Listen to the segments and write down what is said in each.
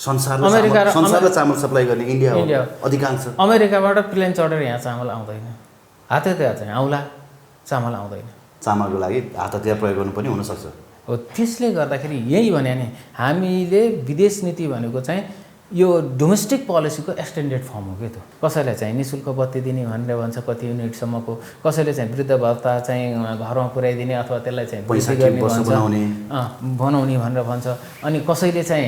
संसारलाई चामल सप्लाई गर्ने इन्डिया हो अधिकांश। अमेरिकाबाट प्लेन चढेर यहाँ चामल आउँदैन, हात हतियार चाहिँ आउला, चामल आउँदैन। चामलको लागि हात हतियार प्रयोग गर्नु पनि हुनसक्छ हो। त्यसले गर्दाखेरि यही भने नि हामीले विदेश नीति भनेको चाहिँ यो डोमेस्टिक पोलिसीको एक्सटेन्डेड फर्म हो कि त। कसैलाई चाहिँ निःशुल्क बत्ती दिने भनेर भन्छ कति युनिटसम्मको, कसैले चाहिँ वृद्ध भत्ता चाहिँ घरमा पुर्याइदिने अथवा त्यसलाई चाहिँ बनाउने भनेर भन्छ। अनि कसैले चाहिँ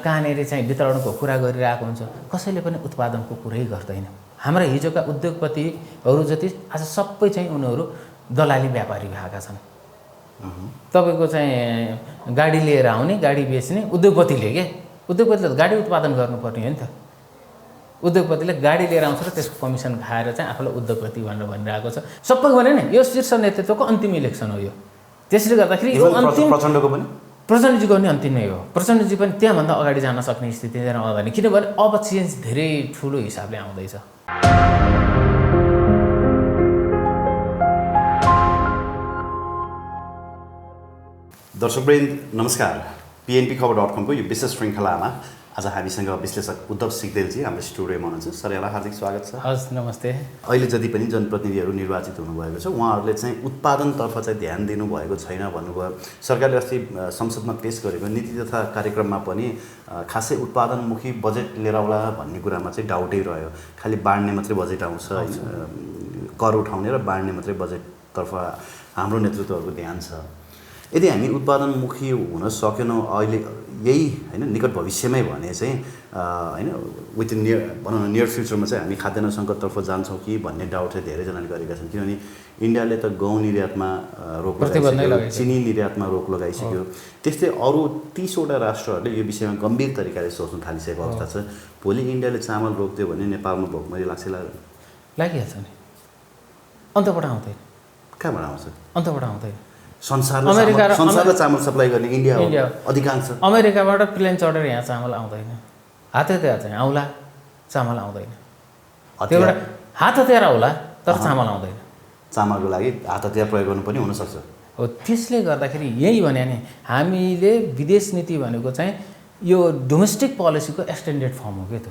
कहाँनिर चाहिँ वितरणको कुरा गरिरहेको हुन्छ, कसैले पनि उत्पादनको कुरै गर्दैन। हाम्रा हिजोका उद्योगपतिहरू जति आज सबै चाहिँ उनीहरू दलाली व्यापारी भएका छन्। तपाईँको चाहिँ गाडी लिएर आउने, गाडी बेच्ने उद्योगपतिले के, उद्योगपतिले त गाडी उत्पादन गर्नुपर्ने हो नि त। उद्योगपतिले गाडी लिएर आउँछ र त्यसको कमिसन खाएर चाहिँ आफूलाई उद्योगपति भनेर भनिरहेको छ। सबै भने नि यो शीर्ष नेतृत्वको अन्तिम इलेक्सन हो यो। त्यसले गर्दाखेरि यो अन्तिम प्रचण्डजीको पनि अन्तिम नै हो। प्रचण्डजी पनि त्यहाँभन्दा अगाडि जान सक्ने स्थिति आउँदैन, किनभने अब चेन्ज धेरै ठुलो हिसाबले आउँदैछ। दर्शकवृन्द नमस्कार। PNPKhabar.com को यो विशेष श्रृङ्खलामा आज हामीसँग विश्लेषक उद्धव सिग्देलजी हाम्रो स्टुडियोमा हुनुहुन्छ। सर यहाँलाई हार्दिक स्वागत छ। हस् नमस्ते। अहिले जति पनि जनप्रतिनिधिहरू निर्वाचित हुनुभएको छ उहाँहरूले चाहिँ उत्पादनतर्फ चाहिँ ध्यान दिनुभएको छैन भन्नुभयो। सरकारले अस्ति संसदमा पेश गरेको नीति तथा कार्यक्रममा पनि खासै उत्पादनमुखी बजेट लिएर आउला भन्ने कुरामा चाहिँ डाउटै रह्यो। खालि बाँड्ने मात्रै बजेट आउँछ, कर उठाउने र बाँड्ने मात्रै बजेटतर्फ हाम्रो नेतृत्वहरूको ध्यान छ। यदि हामी उत्पादनमुखी हुन सकेनौँ अहिले यही होइन निकट भविष्यमै भने चाहिँ होइन विथिन भनौँ न नियर फ्युचरमा चाहिँ हामी खाद्यान्न सङ्कटतर्फ जान्छौँ कि भन्ने डाउट चाहिँ धेरैजनाले गरेका छन्। किनभने इन्डियाले त गहुँ निर्यातमा रोक लगाइसक्यो, चिनी निर्यातमा रोक लगाइसक्यो। त्यस्तै अरू 30 वटा राष्ट्रहरूले यो विषयमा गम्भीर तरिकाले सोच्न थालिसकेको अवस्था छ। भोलि इन्डियाले चामल रोकिदियो भने नेपालमा भोकमरी लाग्छ लागिहाल्छ नि, अन्तबाट आउँदैन। कहाँबाट आउँछ? अन्तबाट आउँदैन। संसारलाई चामल सप्लाई गर्ने इन्डिया हो अधिकांश। अमेरिकाबाट प्लेन चढेर यहाँ चामल आउँदैन, हात हतियार चाहिँ आउला, चामल आउँदैन। त्योबाट हात हतियार आउला तर चामल आउँदैन। चामलको लागि हात हतियार प्रयोग गर्नु पनि हुनसक्छ हो। त्यसले गर्दाखेरि यही भने नि हामीले विदेश नीति भनेको चाहिँ यो डोमेस्टिक पोलिसीको एक्सटेन्डेड फर्म हो कि त।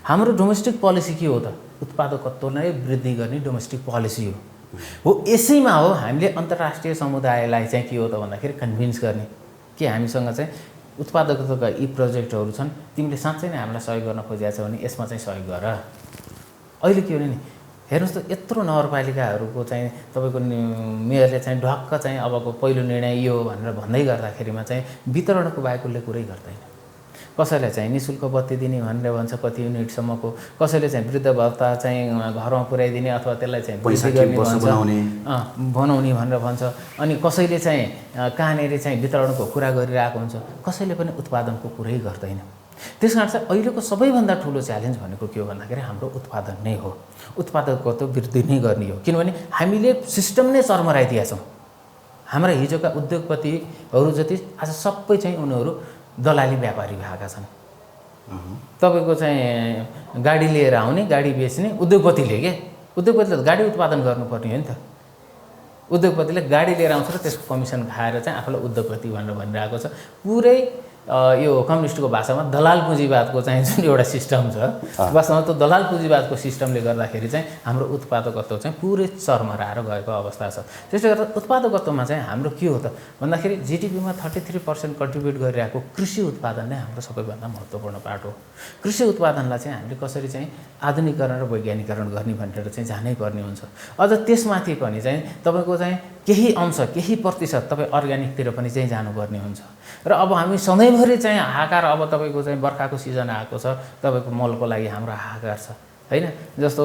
हाम्रो डोमेस्टिक पोलिसी के हो त? उत्पादकत्वलाई वृद्धि गर्ने डोमेस्टिक पोलिसी हो। यसैमा हो हामीले अन्तर्राष्ट्रिय समुदायलाई चाहिँ के हो त भन्दाखेरि कन्भिन्स गर्ने कि हामीसँग चाहिँ उत्पादकत्वका यी प्रोजेक्टहरू छन्, तिमीले साँच्चै नै हामीलाई सहयोग गर्न खोजेको छ भने यसमा चाहिँ सहयोग गर। अहिले के हो नि हेर्नुहोस् त, यत्रो नगरपालिकाहरूको चाहिँ तपाईँको मेयरले चाहिँ ढक्क चाहिँ अबको पहिलो निर्णय यो भनेर भन्दै गर्दाखेरिमा चाहिँ वितरणको बाहेक उसले कुरै गर्दैन। कसैलाई चाहिँ निःशुल्क बत्ती दिने भनेर भन्छ कति युनिटसम्मको, कसैले चाहिँ वृद्ध भत्ता चाहिँ घरमा पुर्याइदिने अथवा त्यसलाई चाहिँ बनाउने भनेर भन्छ। अनि कसैले चाहिँ कहाँनिर चाहिँ वितरणको कुरा गरिरहेको हुन्छ, कसैले पनि उत्पादनको कुरै गर्दैन। त्यस कारण चाहिँ अहिलेको सबैभन्दा ठुलो च्यालेन्ज भनेको के हो भन्दाखेरि हाम्रो उत्पादन नै हो। उत्पादकत्व वृद्धि नै गर्ने हो, किनभने हामीले सिस्टम नै चर्मराइदिएका छौँ। हाम्रा हिजोका उद्योगपतिहरू जति आज सबै चाहिँ उनीहरू दलाली व्यापारी भएका छन्। तपाईँको चाहिँ गाडी लिएर आउने, गाडी बेच्ने उद्योगपतिले के, उद्योगपतिले त गाडी उत्पादन गर्नुपर्ने हो नि त। उद्योगपतिले गाडी लिएर आउँछ र त्यसको कमिसन खाएर चाहिँ आफूलाई उद्योगपति भनेर भनिरहेको छ। पुरै यो कम्युनिस्टको भाषामा दलाल पुँजीवादको चाहिँ जुन एउटा सिस्टम छ, वास्तवमा त्यो दलाल पुँजीवादको सिस्टमले गर्दाखेरि चाहिँ हाम्रो उत्पादकत्व चाहिँ पुरै चर्मराएर गएको अवस्था छ। त्यसले गर्दा उत्पादकत्वमा चाहिँ हाम्रो के हो त भन्दाखेरि जिडिपीमा 33% कन्ट्रिब्युट गरिरहेको कृषि उत्पादन नै हाम्रो सबैभन्दा महत्त्वपूर्ण पार्ट हो। कृषि उत्पादनलाई चाहिँ हामीले कसरी चाहिँ आधुनिकीकरण र वैज्ञानिकरण गर्ने भनेर चाहिँ जानै पर्ने हुन्छ। अझ त्यसमाथि पनि चाहिँ तपाईँको चाहिँ केही अंश केही प्रतिशत तपाईँ अर्ग्यानिकतिर पनि चाहिँ जानुपर्ने हुन्छ। र अब हामी सधैँभरि चाहिँ हाहाकार, अब तपाईँको चाहिँ बर्खाको सिजन आएको छ, तपाईँको मलको लागि हाम्रो हाहाकार छ होइन। जस्तो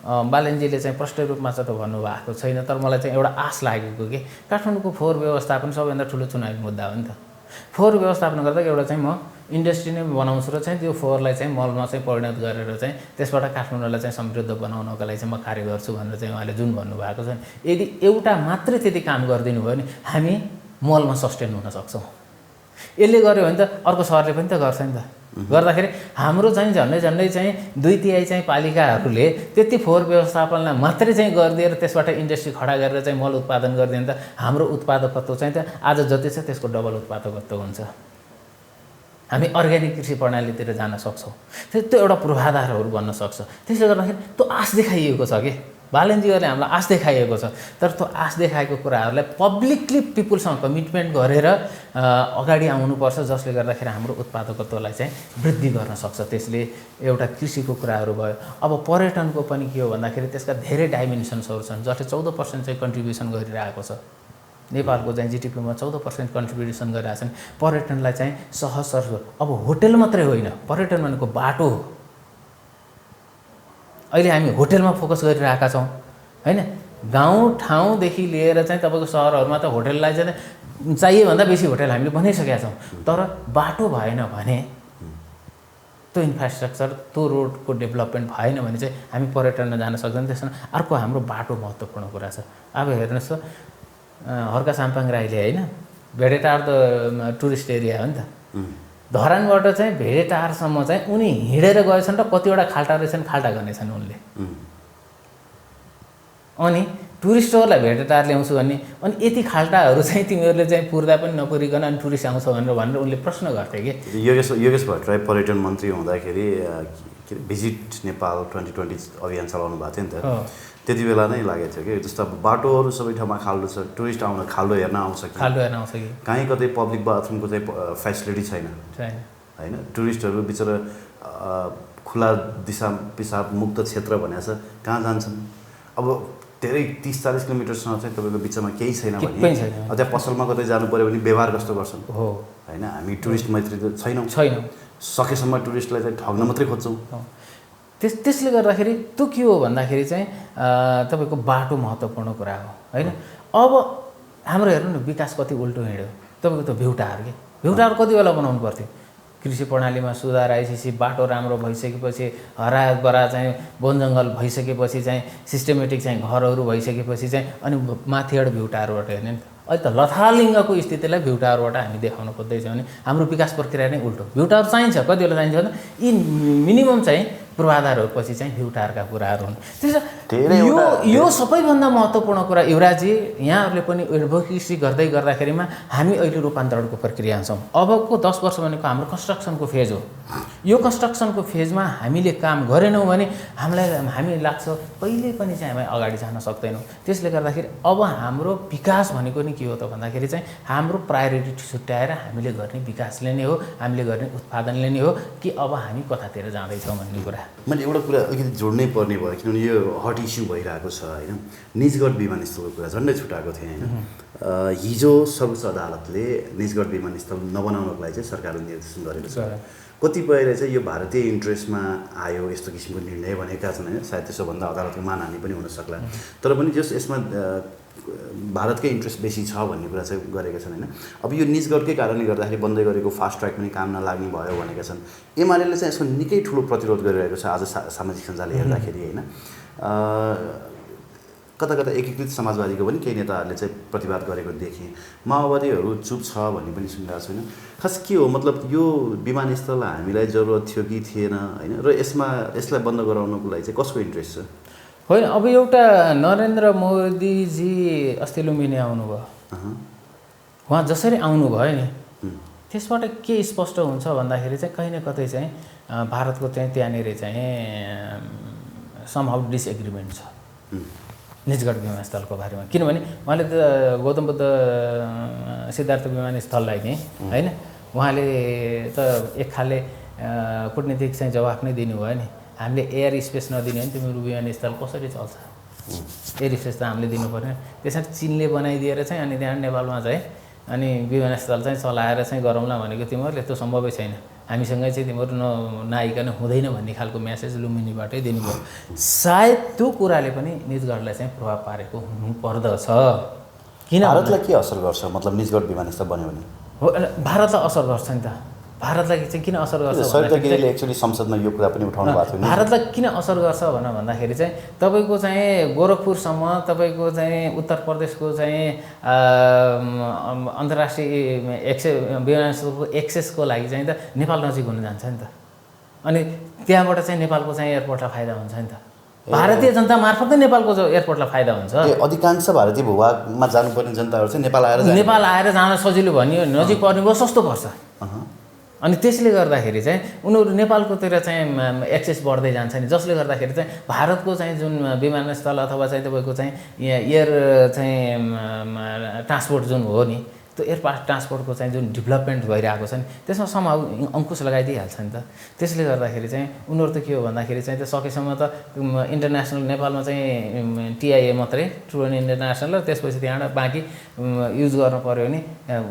बालेनजीले चाहिँ प्रष्ट रूपमा चाहिँ त भन्नुभएको छैन, तर मलाई चाहिँ एउटा आश लागेको कि काठमाडौँको फोहोर व्यवस्थापन सबैभन्दा ठुलो चुनावी मुद्दा हो नि त। फोहोर व्यवस्थापन गर्दा एउटा चाहिँ म इन्डस्ट्री नै बनाउँछु र चाहिँ त्यो फोहोरलाई चाहिँ मलमा चाहिँ परिणत गरेर चाहिँ त्यसबाट काठमाडौँलाई चाहिँ समृद्ध बनाउनको लागि चाहिँ म कार्य गर्छु भनेर चाहिँ उहाँले जुन भन्नुभएको छ, यदि एउटा मात्रै त्यति काम गरिदिनु भयो भने हामी मलमा सस्टेन हुन सक्छौँ। यसले गर्यो भने त अर्को सहरले पनि त गर्छ नि त। गर्दाखेरि हाम्रो चाहिँ झन्डै चाहिँ 2/3 चाहिँ पालिकाहरूले त्यति फोहोर व्यवस्थापनलाई मात्रै चाहिँ गरिदिएर त्यसबाट इन्डस्ट्री खडा गरेर चाहिँ मल उत्पादन गरिदियो भने त हाम्रो उत्पादकत्व चाहिँ त आज जति छ त्यसको डबल उत्पादकत्व हुन्छ। हामी अर्ग्यानिक कृषि प्रणालीतिर जान सक्छौँ। त्यो एउटा पूर्वाधारहरू बन्न सक्छ। त्यसले गर्दाखेरि त्यो आश देखाइएको छ कि बालनजीहरूले हामीलाई आश देखाइएको छ। तर त्यो आश देखाएको कुराहरूलाई पब्लिकली पिपुलसँग कमिटमेन्ट गरेर अगाडि आउनुपर्छ, जसले गर्दाखेरि हाम्रो उत्पादकत्वलाई चाहिँ वृद्धि गर्न सक्छ। त्यसले एउटा कृषिको कुराहरू भयो। अब पर्यटनको पनि के हो भन्दाखेरि त्यसका धेरै डाइमेन्सन्सहरू छन्, जसले 14% चाहिँ कन्ट्रिब्युसन गरिरहेको छ। नेपालको चाहिँ जिडिपीमा 14% कन्ट्रिब्युसन गरिरहेको छन्। पर्यटनलाई चाहिँ सहज सर्व, अब होटल मात्रै होइन, पर्यटन भनेको बाटो हो। अहिले हामी होटलमा फोकस गरिरहेका छौँ होइन। गाउँ ठाउँदेखि लिएर चाहिँ तपाईँको सहरहरूमा त होटललाई चाहिँ चाहिए भन्दा बेसी होटल हामीले बनाइसकेका छौँ। तर बाटो भएन भने, त्यो इन्फ्रास्ट्रक्चर, त्यो रोडको डेभलपमेन्ट भएन भने चाहिँ हामी पर्यटनमा जान सक्दैनौँ। त्यसमा अर्को हाम्रो बाटो महत्त्वपूर्ण कुरा छ। अब हेर्नुहोस् त, हर्का साम्पाङ राईले होइन, भेडेटार त टुरिस्ट एरिया हो नि त, धरानबाट चाहिँ भेडेटारसम्म चाहिँ उनी हिँडेर गएछन् र कतिवटा खाल्टा रहेछन्, खाल्टा गर्नेछन् उनले। अनि टुरिस्टहरूलाई भेडेटार ल्याउँछु भन्ने, अनि यति खाल्टाहरू चाहिँ तिमीहरूले चाहिँ पुर्दा पनि नपुरिकन अनि टुरिस्ट आउँछ भनेर उनले प्रश्न गर्थे कि। योगेश भट्टराई पर्यटन मन्त्री हुँदाखेरि भिजिट नेपाल 2020 अभियान चलाउनु भएको थियो नि त, त्यति बेला नै लागेको थियो कि जस्तो बाटोहरू सबै ठाउँमा खाल्डो छ, टुरिस्ट खाल्डो हेर्न आउँछ कि, कहीँ कतै पब्लिक बाथरुमको चाहिँ फेसिलिटी छैन होइन। टुरिस्टहरू बिचरा खुला दिशा पिसाब मुक्त क्षेत्र भनेको छ, कहाँ जान्छन्? अब धेरै 30-40 किलोमिटरसँग चाहिँ तपाईँको बिचमा केही छैन भने त्यहाँ पसलमा कतै जानु पऱ्यो भने व्यवहार कस्तो गर्छन् होइन। हामी टुरिस्ट मैत्री त छैनौँ, सकेसम्म टुरिस्टलाई चाहिँ ठग्न मात्रै खोज्छौँ। त्यसले गर्दाखेरि त्यो के हो भन्दाखेरि चाहिँ तपाईँको बाटो महत्त्वपूर्ण कुरा हो होइन। अब हाम्रो हेर्नु न, विकास कति उल्टो हिँड्यो। तपाईँको त भ्युटार के, भ्युटार कति बेला बनाउनु पर्थ्यो? कृषि प्रणालीमा सुधार आइसकेपछि, बाटो राम्रो भइसकेपछि, हराबरा चाहिँ वन जङ्गल भइसकेपछि, चाहिँ सिस्टमेटिक चाहिँ घरहरू भइसकेपछि चाहिँ अनि माथिबाट भ्युटारबाट हेर्ने नि त। अहिले त लथालिङ्गको स्थितिलाई भ्युटारबाट हामी देखाउन खोज्दैछौँ भने हाम्रो विकास प्रक्रिया नै उल्टो। भ्युटार चाहिन्छ, कति बेला चाहिन्छ भने यी मिनिमम चाहिँ पूर्वाधारहरूपछि चाहिँ भ्युटारका कुराहरू हुन्। त्यसो यो सबैभन्दा महत्त्वपूर्ण कुरा युवराजी, यहाँहरूले पनि एडभोकेसी गर्दै गर्दाखेरिमा हामी अहिले रूपान्तरणको प्रक्रिया छौँ। अबको 10 वर्ष भनेको हाम्रो कन्स्ट्रक्सनको फेज हो। यो कन्स्ट्रक्सनको फेजमा हामीले काम गरेनौँ भने हामी लाग्छ कहिले पनि चाहिँ हामी अगाडि जान सक्दैनौँ। त्यसले गर्दाखेरि अब हाम्रो विकास भनेको नि के हो त भन्दाखेरि चाहिँ हाम्रो प्रायोरिटी छुट्याएर हामीले गर्ने विकासले नै हो, हामीले गर्ने उत्पादनले नै हो कि अब हामी कतातिर जाँदैछौँ भन्ने कुरा। मैले एउटा कुरा अलिकति जोड्नै पर्ने भयो, किनभने यो हट इस्यु भइरहेको छ होइन। निजगढ विमानस्थलको कुरा झन्डै छुटाएको थिएँ होइन। हिजो सर्वोच्च अदालतले निजगढ विमानस्थल नबनाउनको लागि चाहिँ सरकारले निर्देशन गरेको छ। कतिपयले चाहिँ यो भारतीय इन्ट्रेस्टमा आयो यस्तो किसिमको निर्णय भनेका छन् होइन। सायद त्यसोभन्दा अदालतको मानहानि पनि हुनसक्ला, तर पनि जस यसमा भारतकै इन्ट्रेस्ट बेसी छ भन्ने कुरा चाहिँ गरेका छन् होइन। अब यो निजगढकै कारणले गर्दाखेरि बन्दै गरेको फास्ट ट्र्याक पनि काम नलाग्ने भयो भनेका छन्। एमाले चाहिँ यसको निकै ठुलो प्रतिरोध गरिरहेको छ आज सामाजिक सञ्जाल हेर्दाखेरि होइन। कता कता एकीकृत समाजवादीको पनि केही नेताहरूले चाहिँ प्रतिवाद गरेको देखेँ। माओवादीहरू चुप छ भन्ने पनि सुनिरहेको छु होइन। खास के हो मतलब यो विमानस्थल हामीलाई जरुरत थियो कि थिएन होइन, र यसलाई बन्द गराउनको लागि चाहिँ कसको इन्ट्रेस्ट छ? होइन, अब एउटा नरेन्द्र मोदीजी अस्ति लुम्बिनी आउनुभयो, उहाँ जसरी आउनुभयो नि त्यसबाट के स्पष्ट हुन्छ भन्दाखेरि चाहिँ कहीँ न कतै चाहिँ भारतको चाहिँ त्यहाँनिर चाहिँ समहाउ डिसएग्रिमेन्ट छ निजगढ विमानस्थलको बारेमा। किनभने उहाँले त गौतम बुद्ध सिद्धार्थ विमानस्थललाई नि होइन, उहाँले त एक खाले कुटनीतिक चाहिँ जवाफ नै दिनुभयो नि। हामीले एयर स्पेस नदिने भने तिम्रो विमानस्थल कसरी चल्छ? एयर स्पेस त हामीले दिनु पर्ने। त्यसरी चिनले बनाइदिएर चाहिँ अनि त्यहाँ नेपालमा चाहिँ अनि विमानस्थल चाहिँ चलाएर चाहिँ गरौँला भनेको तिमीहरूले त्यो सम्भवै छैन, हामीसँगै चाहिँ तिमीहरू नआइकन हुँदैन भन्ने खालको म्यासेज लुम्बिनीबाटै दिनुभयो। सायद त्यो कुराले पनि निजगढलाई चाहिँ प्रभाव पारेको हुनुपर्दछ। किन भारतलाई के असर गर्छ मतलब निजगढ विमानस्थल बन्यो भने? हो, भारतलाई असर गर्छ नि त। भारतलाई चाहिँ किन असर गर्छ भन्दाखेरि एक्चुअली संसदमा यो कुरा पनि उठाउनु भएको थियो। भारतलाई किन असर गर्छ भन्दाखेरि चाहिँ तपाईँको चाहिँ गोरखपुरसम्म तपाईँको चाहिँ उत्तर प्रदेशको चाहिँ अन्तर्राष्ट्रिय विमानस्थलको एक्सेसको लागि चाहिँ त नेपाल नजिक हुन जान्छ नि त। अनि त्यहाँबाट चाहिँ नेपालको चाहिँ एयरपोर्टलाई फाइदा हुन्छ नि त। भारतीय जनता मार्फत नै नेपालको एयरपोर्टलाई फाइदा हुन्छ। अधिकांश भारतीय भूभागमा जानुपर्ने जनताहरू चाहिँ नेपाल आएर जान सजिलो भन्यो, नजिक पर्ने भयो, सस्तो पर्छ। अनि त्यसले गर्दाखेरि चाहिँ उनीहरू नेपालकोतिर चाहिँ एक्सेस बढ्दै जान्छ नि, जसले गर्दाखेरि चाहिँ भारतको चाहिँ जुन विमानस्थल अथवा चाहिँ तपाईँको चाहिँ एयर चाहिँ ट्रान्सपोर्ट जुन हो नि, त्यो एयर ट्रान्सपोर्टको चाहिँ जुन डेभलपमेन्ट भइरहेको छ नि त्यसमा समहाउ अङ्कुश लगाइदिइहाल्छ नि त। त्यसले गर्दाखेरि चाहिँ उनीहरू त के हो भन्दाखेरि चाहिँ त्यो सकेसम्म त इन्टरनेसनल नेपालमा चाहिँ टिआइए मात्रै ट्रु इन्टरनेसनल र त्यसपछि त्यहाँबाट बाँकी युज गर्नु पऱ्यो भने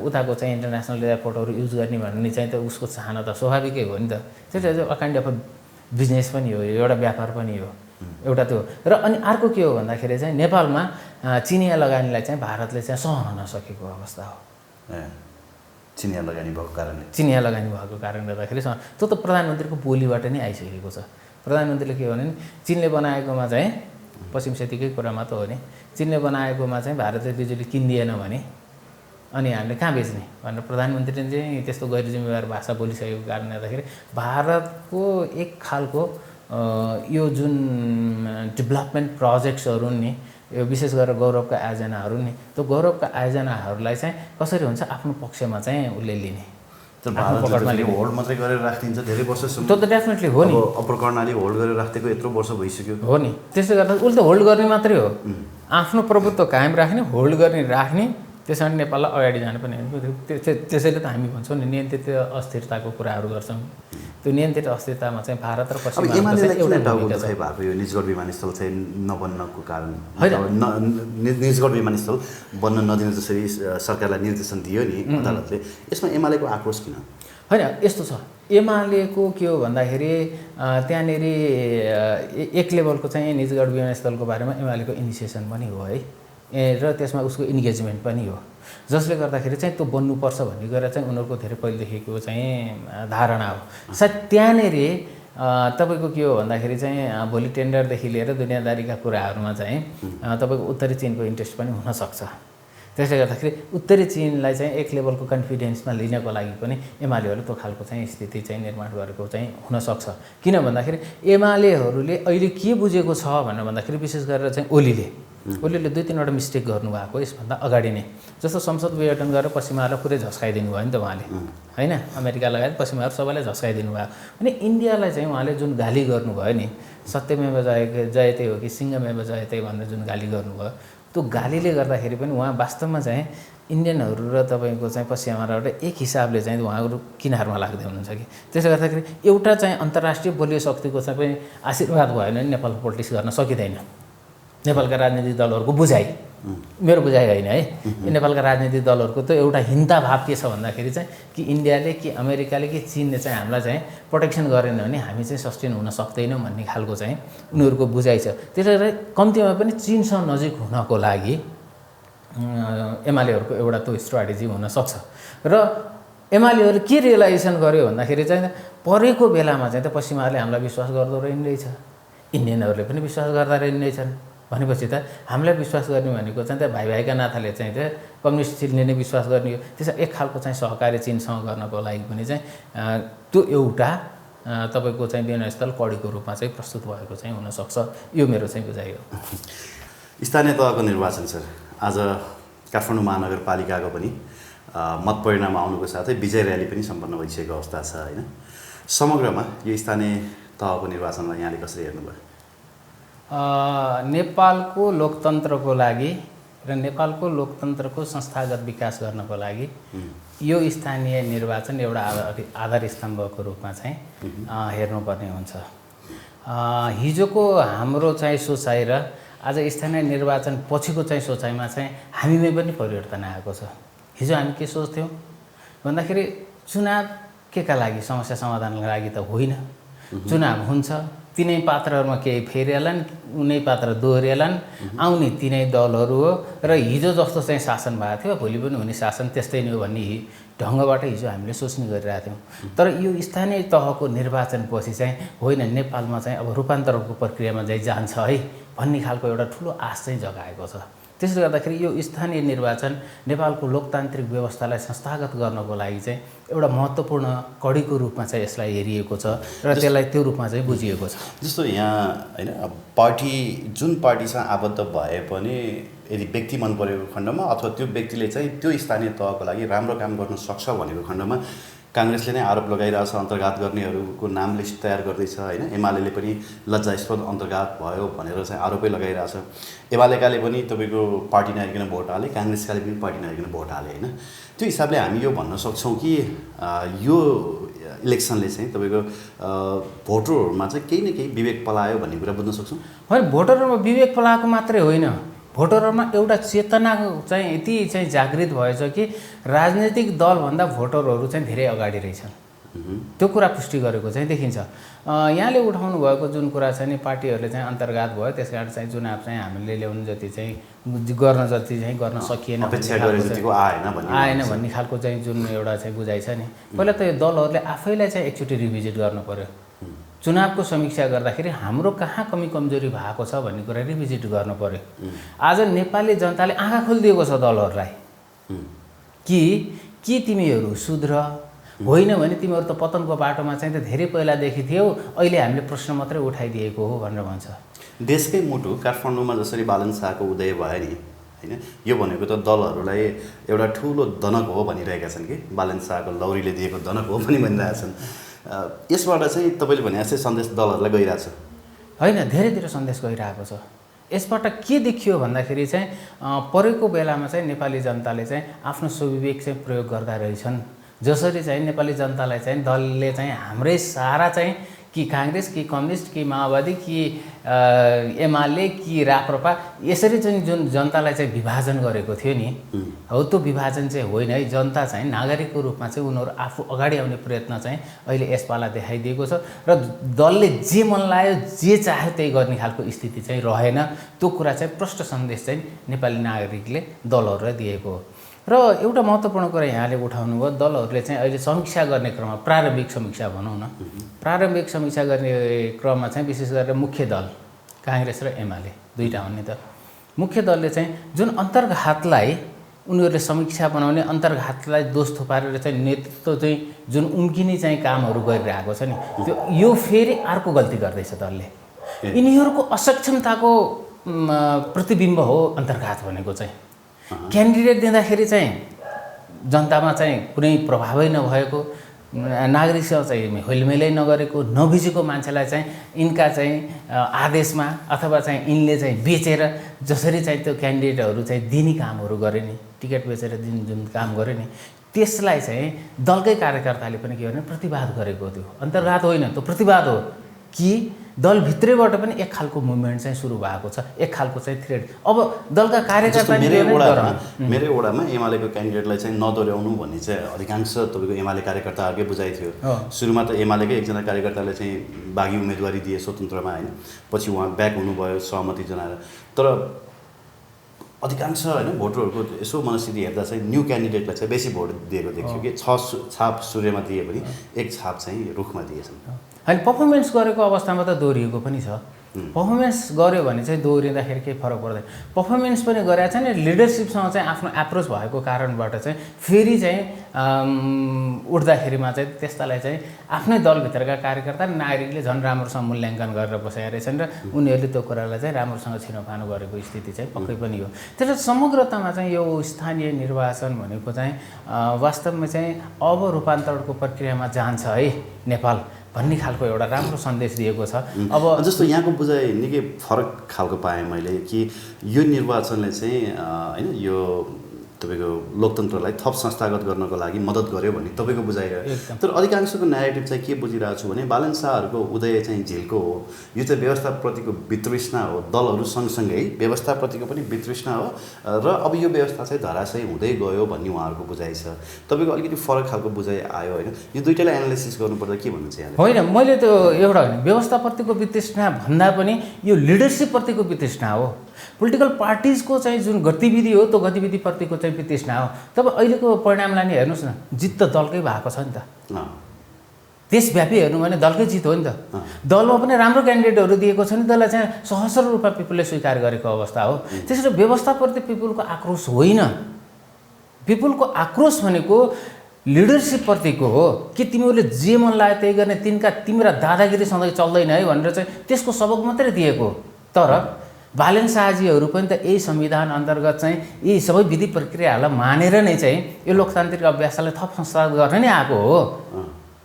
उताको चाहिँ इन्टरनेसनल एयरपोर्टहरू युज गर्ने भन्ने चाहिँ त उसको चाहना त स्वाभाविकै हो नि त। त्यो चाहिँ अ काइन्ड अफ बिजनेस पनि हो, एउटा व्यापार पनि हो एउटा त्यो। र अनि अर्को के हो भन्दाखेरि चाहिँ नेपालमा चिनिया लगानीलाई चाहिँ भारतले चाहिँ सहन नसकेको अवस्था हो। चिनिया लगानी भएको कारणले गर्दाखेरि त्यो त प्रधानमन्त्रीको बोलीबाट नै आइसकेको छ। प्रधानमन्त्रीले के भने चिनले बनाएकोमा चाहिँ पश्चिम सेतीकै कुरामा त हो नि, चिनले बनाएकोमा चाहिँ भारतले बिजुली किन्दिएन भने अनि हामीले कहाँ बेच्ने भनेर प्रधानमन्त्रीले चाहिँ त्यस्तो गैर जिम्मेवार भाषा बोलिसकेको कारणले गर्दाखेरि भारतको एक खालको यो जुन डेभलपमेन्ट प्रोजेक्ट्सहरू नि, यो विशेष गरेर गौरवका आयोजनाहरू नि, त्यो गौरवका आयोजनाहरूलाई चाहिँ कसरी हुन्छ आफ्नो पक्षमा चाहिँ उसले लिने, होल्ड मात्रै गरेर राखिदिन्छ धेरै वर्षसम्म। त्यो त डेफिनेटली हो नि, अप्पर कर्णाली होल्ड गरेर राखेको यत्रो वर्ष भइसक्यो हो नि। त्यसले गर्दा उसले त होल्ड गर्ने मात्रै हो, आफ्नो प्रभुत्व कायम राख्ने, होल्ड गर्ने राख्ने, त्यसमा नेपाललाई अगाडि जानु पनि। त्यसैले त हामी भन्छौँ नि नियन्त्रित अस्थिरताको कुराहरू गर्छौँ। त्यो नियन्त्रित अस्थिरतामा चाहिँ भारत र पश्चिम एउटा भएको यो निजगढ विमानस्थल चाहिँ नबन्नको कारण, निजगढ विमानस्थल बन्न नदिन जसरी सरकारलाई निर्देशन दियो नि अदालतले, यसमा एमालेको आक्रोश किन? होइन, यस्तो छ, एमालेको के हो भन्दाखेरि त्यहाँनिर एक लेभलको चाहिँ निजगढ विमानस्थलको बारेमा एमालेको इनिसिएसन पनि हो है, र त्यसमा उसको इन्गेजमेन्ट पनि हो, जसले गर्दाखेरि चाहिँ त्यो बन्नुपर्छ भन्ने गरेर चाहिँ उनीहरूको धेरै पहिलेदेखिको चाहिँ धारणा हो। सायद त्यहाँनिर तपाईँको के हो भन्दाखेरि चाहिँ भोलि टेन्डरदेखि लिएर दुनियाँदारीका कुराहरूमा चाहिँ तपाईँको उत्तरी चिनको इन्ट्रेस्ट पनि हुनसक्छ। त्यसले गर्दाखेरि उत्तरी चिनलाई चाहिँ एक लेभलको कन्फिडेन्समा लिनको लागि पनि एमालेहरूले त्यो खालको चाहिँ स्थिति चाहिँ निर्माण गरेको चाहिँ हुनसक्छ। किन भन्दाखेरि एमालेहरूले अहिले के बुझेको छ भनेर भन्दाखेरि विशेष गरेर चाहिँ ओलीले 2-3वटा मिस्टेक गर्नुभएको यसभन्दा अगाडि नै, जस्तो संसद विघटन गरेर पश्चिमाहरूलाई पुरै झस्काइदिनु भयो नि त उहाँले, होइन, अमेरिका लगायत पश्चिमाहरू सबैलाई झस्काइदिनु भयो। अनि इन्डियालाई चाहिँ उहाँले जुन गाली गर्नुभयो नि, सत्यमेव जयते हो कि सिंहमेव जयते भनेर जुन गाली गर्नुभयो, त्यो गालीले गर्दाखेरि पनि उहाँ वास्तवमा चाहिँ इन्डियनहरू र तपाईँको चाहिँ पश्चिमाबाट एक हिसाबले चाहिँ उहाँहरू किनारमा लाग्दै हुनुहुन्छ कि। त्यसले गर्दाखेरि एउटा चाहिँ अन्तर्राष्ट्रिय बलियो शक्तिको चाहिँ पनि आशीर्वाद भएन भने नेपाल पोलिटिक्स गर्न सकिँदैन। नेपालका राजनीतिक दलहरूको बुझाइ, मेरो बुझाइ होइन है, नेपालका राजनीतिक दलहरूको त एउटा हिंता भाव के छ भन्दाखेरि चाहिँ कि इन्डियाले कि अमेरिकाले कि चिनले चाहिँ हामीलाई चाहिँ प्रोटेक्सन गरेन भने हामी चाहिँ सस्टेन हुन सक्दैनौँ भन्ने खालको चाहिँ उनीहरूको बुझाइ छ। त्यसले गर्दा कम्तीमा पनि चिनसँग नजिक हुनको लागि एमालेहरूको एउटा त्यो स्ट्राटेजी हुनसक्छ। र एमालेहरूले के रियलाइजेसन गर्यो भन्दाखेरि चाहिँ परेको बेलामा चाहिँ त पश्चिमाहरूले हामीलाई विश्वास गर्दो रहेछ, इन्डियनहरूले पनि विश्वास गर्दा रहेछन् भनेपछि त हामीलाई विश्वास गर्ने भनेको चाहिँ त भाइका नाताले चाहिँ त कम्युनिस्ट चिनले नै विश्वास गर्ने हो। त्यसमा एक खालको चाहिँ सहकारी चिनसँग गर्नको लागि पनि चाहिँ त्यो एउटा तपाईँको चाहिँ विमानस्थल कडीको रूपमा चाहिँ प्रस्तुत भएको चाहिँ हुनसक्छ। यो मेरो चाहिँ बुझाइ हो। स्थानीय तहको निर्वाचन सर, आज काठमाडौँ महानगरपालिकाको पनि मत परिणाम आउनुको साथै विजय र्याली पनि सम्पन्न भइसकेको अवस्था छ होइन। समग्रमा यो स्थानीय तहको निर्वाचनलाई यहाँले कसरी हेर्नुभयो? नेपालको लोकतन्त्रको लागि र नेपालको लोकतन्त्रको संस्थागत विकास गर्नको लागि यो स्थानीय निर्वाचन एउटा आधार स्तम्भको रूपमा चाहिँ हेर्नुपर्ने हुन्छ। हिजोको हाम्रो चाहिँ सोचाइ र आज स्थानीय निर्वाचन पछिको चाहिँ सोचाइमा चाहिँ हामीमै पनि परिवर्तन आएको छ। हिजो हामी के सोच्थ्यौँ भन्दाखेरि चुनाव केका लागि, समस्या समाधानको लागि त होइन, चुनाव हुन्छ तिनै पात्रहरूमा केही फेरिएलान्, उनै पात्र दोहोरिएलान्, आउने तिनै दलहरू हो र हिजो जस्तो चाहिँ शासन भएको थियो भोलि पनि हुने शासन त्यस्तै नै हो भन्ने ढङ्गबाट हिजो हामीले सोच्ने गरिरहेको थियौँ। तर यो स्थानीय तहको निर्वाचनपछि चाहिँ होइन, नेपालमा चाहिँ अब रूपान्तरणको प्रक्रियामा चाहिँ जान्छ है भन्ने खालको एउटा ठुलो आश चाहिँ जगाएको छ। त्यसले गर्दाखेरि यो स्थानीय निर्वाचन नेपालको लोकतान्त्रिक व्यवस्थालाई संस्थागत गर्नको लागि चाहिँ एउटा महत्त्वपूर्ण कडीको रूपमा चाहिँ यसलाई हेरिएको छ र त्यसलाई त्यो रूपमा चाहिँ बुझिएको छ। जस्तो यहाँ होइन, पार्टी जुन पार्टीसँग आबद्ध भए पनि यदि व्यक्ति मन परेको खण्डमा अथवा त्यो व्यक्तिले चाहिँ त्यो स्थानीय तहको लागि राम्रो काम गर्न सक्छ भनेको खण्डमा काङ्ग्रेसले नै आरोप लगाइरहेछ अन्तर्घात गर्नेहरूको नाम लिस्ट तयार गर्दैछ होइन। एमाले पनि लज्जास्पद अन्तर्घात भयो भनेर चाहिँ आरोपै लगाइरहेछ। एमालेकाले पनि तपाईँको पार्टी नआइकन भोट हाले, काङ्ग्रेसकाले पनि पार्टी नआइकन भोट हाले होइन। त्यो हिसाबले हामी यो भन्न सक्छौँ कि यो इलेक्सनले चाहिँ तपाईँको भोटरहरूमा चाहिँ केही न केही विवेक पलायो भन्ने कुरा बुझ्न सक्छौँ। होइन, भोटरमा विवेक पलाएको मात्रै होइन, भोटरमा एउटा चेतना चाहिँ यति चाहिँ जागृत भएछ कि राजनैतिक दलभन्दा भोटरहरू चाहिँ धेरै अगाडि रहेछन्। त्यो कुरा पुष्टि गरेको चाहिँ देखिन्छ। यहाँले उठाउनु भएको जुन कुरा छ नि, पार्टीहरूले चाहिँ अन्तर्घात भयो, त्यस कारण चाहिँ चुनाव चाहिँ हामीले ल्याउनु जति चाहिँ गर्न सकिएन, आएन भन्ने खालको चाहिँ जुन एउटा चाहिँ बुझाइ छ नि। पहिला त यो दलहरूले आफैलाई चाहिँ एकचोटि रिभिजिट गर्नु पर्यो। चुनावको समीक्षा गर्दाखेरि हाम्रो कहाँ कमी कमजोरी भएको छ भन्ने कुरा रिभिजिट गर्नु पर्यो। आज नेपाली जनताले आँखा खोलिदिएको छ दलहरूलाई कि तिमीहरू सुध्र, होइन भने तिमीहरू त पतनको बाटोमा चाहिँ त धेरै पहिलादेखि थियौ, अहिले हामीले प्रश्न मात्रै उठाइदिएको हो भनेर भन्छ। देशकै मुटु काठमाडौँमा जसरी बालन शाहको उदय भयो नि होइन, यो भनेको त दलहरूलाई एउटा ठुलो दनक हो भनिरहेका छन् कि बालन शाहको लौरीले दिएको दनक हो पनि भनिरहेछन्। यसबाट चाहिँ तपाईँले भने जस्तै सन्देश दलहरूलाई गइरहेछ होइन, धेरैतिर सन्देश गइरहेको छ। यसबाट के देखियो भन्दाखेरि चाहिँ परेको बेलामा चाहिँ नेपाली जनताले चाहिँ आफ्नो स्वविवेक चाहिँ प्रयोग गर्दा रहेछन्। जसरी चाहिँ नेपाली जनतालाई चाहिँ दलले चाहिँ हाम्रै सारा चाहिँ कि काङ्ग्रेस कि कम्युनिस्ट कि माओवादी कि एमाले कि राप्रपा यसरी चाहिँ जुन जनतालाई चाहिँ विभाजन गरेको थियो नि, हो त्यो विभाजन चाहिँ होइन है। जनता चाहिँ नागरिकको रूपमा चाहिँ उनीहरू आफू अगाडि आउने प्रयत्न चाहिँ अहिले यसपाला देखाइदिएको छ र दलले जे मन लाग्यो जे चाह्यो त्यही गर्ने खालको स्थिति चाहिँ रहेन। त्यो कुरा चाहिँ प्रष्ट सन्देश चाहिँ नेपाली नागरिकले दलहरूलाई दिएको हो। र एउटा महत्त्वपूर्ण कुरा यहाँले उठाउनु भयो, दलहरूले चाहिँ अहिले समीक्षा गर्ने क्रममा, प्रारम्भिक समीक्षा भनौँ न, प्रारम्भिक समीक्षा गर्ने क्रममा चाहिँ विशेष गरेर मुख्य दल काङ्ग्रेस र एमाले दुईवटा हुन् नि त। मुख्य दलले चाहिँ जुन अन्तर्घातलाई उनीहरूले समीक्षा बनाउने, अन्तर्घातलाई दोष थुपारेर चाहिँ नेतृत्व चाहिँ जुन उम्किने चाहिँ कामहरू गरिरहेको छ नि, त्यो यो फेरि अर्को गल्ती गर्दैछ दलले। यिनीहरूको असक्षमताको प्रतिबिम्ब हो अन्तर्घात भनेको चाहिँ। क्यान्डिडेट दिँदाखेरि चाहिँ जनतामा चाहिँ कुनै प्रभावै नभएको, नागरिकसँग चाहिँ हेलमेलै नगरेको, नबुझेको मान्छेलाई चाहिँ यिनका चाहिँ आदेशमा अथवा चाहिँ यिनले चाहिँ बेचेर जसरी चाहिँ त्यो क्यान्डिडेटहरू चाहिँ दिने कामहरू गरे नि, टिकट बेचेर जुन काम गरे नि, त्यसलाई चाहिँ दलकै कार्यकर्ताले पनि के भने प्रतिवाद गरेको थियो। अन्तर्घात होइन, त्यो प्रतिवाद हो कि दलभित्रैबाट पनि एक खालको मुभमेन्ट चाहिँ सुरु भएको छ, एक खालको चाहिँ थ्रेड। अब दलका कार्यकर्ता मेरै वडामा एमालेको क्यान्डिडेटलाई चाहिँ नदोर्याउनु भन्ने चाहिँ अधिकांश तपाईँको एमाले कार्यकर्ताहरूकै बुझाइ थियो। सुरुमा त एमालेकै एकजना कार्यकर्ताले चाहिँ बागी उम्मेदवारी दिए स्वतन्त्रमा होइन, पछि उहाँ ब्याक हुनुभयो सहमति जनाएर। तर अधिकांश होइन भोटरहरूको यसो मनस्थिति हेर्दा चाहिँ न्यू क्यान्डिडेटलाई चाहिँ बेसी भोट दिएको देखियो कि 6 छाप सूर्यमा दिए भने 1 छाप चाहिँ रुखमा दिएछन्। होइन, पर्फर्मेन्स गरेको अवस्थामा त दोहोरिएको पनि छ। पर्फर्मेन्स गऱ्यो भने चाहिँ दोहोरिँदाखेरि केही फरक पर्दैन। पर्फर्मेन्स पनि गरेको छ नि, लिडरसिपसँग चाहिँ आफ्नो एप्रोच भएको कारणबाट चाहिँ फेरि चाहिँ उठ्दाखेरिमा चाहिँ त्यस्तालाई चाहिँ आफ्नै दलभित्रका कार्यकर्ता नागरिकले झन् राम्रोसँग मूल्याङ्कन गरेर बसेका रहेछन् र उनीहरूले त्यो कुरालाई चाहिँ राम्रोसँग छिनोफानो गरेको स्थिति चाहिँ पक्कै पनि हो। त्यसले समग्रतामा चाहिँ यो स्थानीय निर्वाचन भनेको चाहिँ वास्तवमा चाहिँ अब रूपान्तरणको प्रक्रियामा जान्छ है नेपाल भन्ने खालको एउटा राम्रो सन्देश दिएको छ। अब जस्तो यहाँको बुझाइ निकै फरक खालको पाएँ मैले कि यो निर्वाचनले चाहिँ होइन यो तपाईँको लोकतन्त्रलाई थप संस्थागत गर्नको लागि मद्दत गर्यो भन्ने तपाईँको बुझाइ रह्यो। तर अधिकांशको न्यारेटिभ चाहिँ के बुझिरहेको छु भने बालन शाहहरूको उदय चाहिँ झिल्को हो, यो चाहिँ व्यवस्थाप्रतिको वितृष्णा हो, दलहरू सँगसँगै व्यवस्थाप्रतिको पनि वितृष्णा हो र अब यो व्यवस्था चाहिँ धराशयी हुँदै गयो भन्ने उहाँहरूको बुझाइ छ। तपाईँको अलिकति फरक खालको बुझाइ आयो होइन, यो दुइटालाई एनालाइसिस गर्नुपर्दा के भन्नुहुन्छ यहाँले? होइन, मैले त्यो एउटा होइन, व्यवस्थाप्रतिको वितृष्णा भन्दा पनि यो लिडरसिपप्रतिको वितृष्णा हो। पोलिटिकल पार्टिजको चाहिँ जुन गतिविधि हो त्यो गतिविधिप्रतिको चाहिँ वितृष्णा हो। तब अहिलेको परिणामलाई नै हेर्नुहोस् न, जित त दलकै भएको छ नि त। देशव्यापी हेर्नु भने दलकै जित हो नि त। दलमा पनि राम्रो क्यान्डिडेटहरू दिएको छ नि, त्यसलाई चाहिँ सहस्र रूपमा पिपुलले स्वीकार गरेको अवस्था हो। त्यसरी व्यवस्थाप्रति पिपुलको आक्रोश होइन, पिपुलको आक्रोश भनेको लिडरसिपप्रतिको हो कि तिमीहरूले जे मन लाग्यो त्यही गर्ने, तिम्रा दादागिरी सधैँ चल्दैन है भनेर चाहिँ त्यसको सबक मात्रै दिएको। तर बालेन शाहजीहरू पनि त यही संविधान अन्तर्गत चाहिँ यी सबै विधि प्रक्रियाहरूलाई मानेर नै चाहिँ यो लोकतान्त्रिक अभ्यासलाई थप संस्था गर्न नै आएको हो।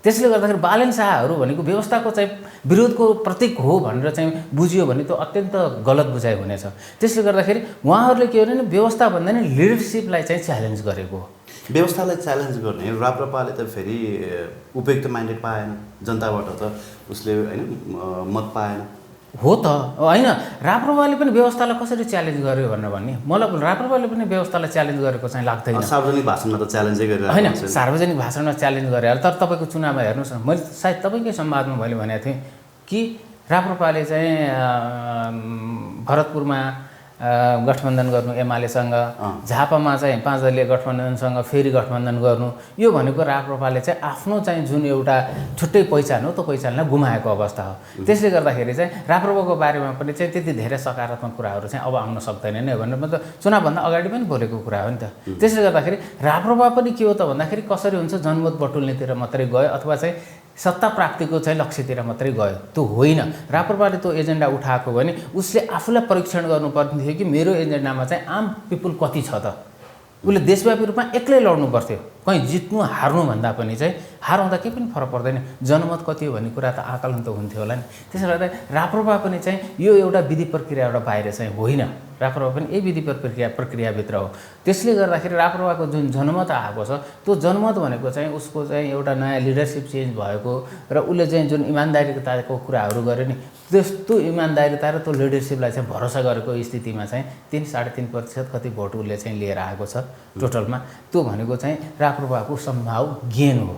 त्यसले गर्दाखेरि बालेन शाहहरू भनेको व्यवस्थाको चाहिँ विरोधको प्रतीक हो भनेर चाहिँ बुझियो भने त्यो अत्यन्त गलत बुझाइ हुनेछ। त्यसले गर्दाखेरि उहाँहरूले के भने व्यवस्था भन्दा नि लिडरसिपलाई चाहिँ च्यालेन्ज गरेको हो। व्यवस्थालाई च्यालेन्ज गर्ने राप्रपाले त फेरि उपयुक्त म्यान्डेट पाएन, जनताबाट त उसले होइन मत पाएन हो त होइन। राप्रपाले पनि व्यवस्थालाई कसरी च्यालेन्ज गर्यो भनेर भन्ने मलाई राप्रपाले पनि व्यवस्थालाई च्यालेन्ज गरेको चाहिँ लाग्दैन। सार्वजनिक भाषणमा त च्यालेन्जै गरिरहेको होइन, सार्वजनिक भाषणमा च्यालेन्ज गरे तर तपाईँको चुनावमा हेर्नुहोस् न, मैले सायद तपाईँकै संवादमा मैले भनेको थिएँ कि राप्रपाले चाहिँ भरतपुरमा गठबन्धन गर्नु एमालेसँग, झापामा चाहिँ 5 दलीय गठबन्धनसँग फेरि गठबन्धन गर्नु, यो भनेको राप्रपाले चाहिँ आफ्नो चाहिँ जुन एउटा छुट्टै पहिचान हो त्यो पहिचानलाई गुमाएको अवस्था हो। त्यसले गर्दाखेरि चाहिँ राप्रपाको बारेमा पनि चाहिँ त्यति धेरै सकारात्मक कुराहरू चाहिँ अब आउन सक्दैन नै भनेर मतलब चुनावभन्दा अगाडि पनि बोलेको कुरा हो नि त। त्यसले गर्दाखेरि राप्रपा पनि के हो त भन्दाखेरि कसरी हुन्छ जनमत बटुल्नेतिर मात्रै गयो अथवा चाहिँ सत्ता प्राप्तिको चाहिँ लक्ष्यतिर मात्रै गयो, त्यो होइन। राप्रपाले त्यो एजेन्डा उठाएको भने उसले आफूलाई परीक्षण गर्नुपर्ने थियो कि मेरो एजेन्डामा चाहिँ आम पिपुल कति छ त। उसले देशव्यापी रूपमा एक्लै लड्नु पर्थ्यो, कहीँ जित्नु हार्नु भन्दा पनि चाहिँ हाराउँदा केही पनि फरक पर्दैन, जनमत कति हो भन्ने कुरा त आकलन त हुन्थ्यो होला नि। त्यसले गर्दा राप्रपा पनि चाहिँ यो एउटा विधि प्रक्रियाबाट बाहिर चाहिँ होइन, राप्रपा पनि यही विधि प्रक्रियाभित्र हो। त्यसले गर्दाखेरि राप्रपाको जुन जनमत आएको छ त्यो जनमत भनेको चाहिँ उसको चाहिँ एउटा नयाँ लिडरसिप चेन्ज भएको र उसले चाहिँ जुन इमान्दारिताको कुराहरू गर्यो नि, त्यस्तो इमान्दारिता र त्यो लिडरसिपलाई चाहिँ भरोसा गरेको स्थितिमा चाहिँ 3-3.5% कति भोट उसले चाहिँ लिएर आएको छ टोटलमा। त्यो भनेको चाहिँ राप्रपाको सम्भाव गेन हो।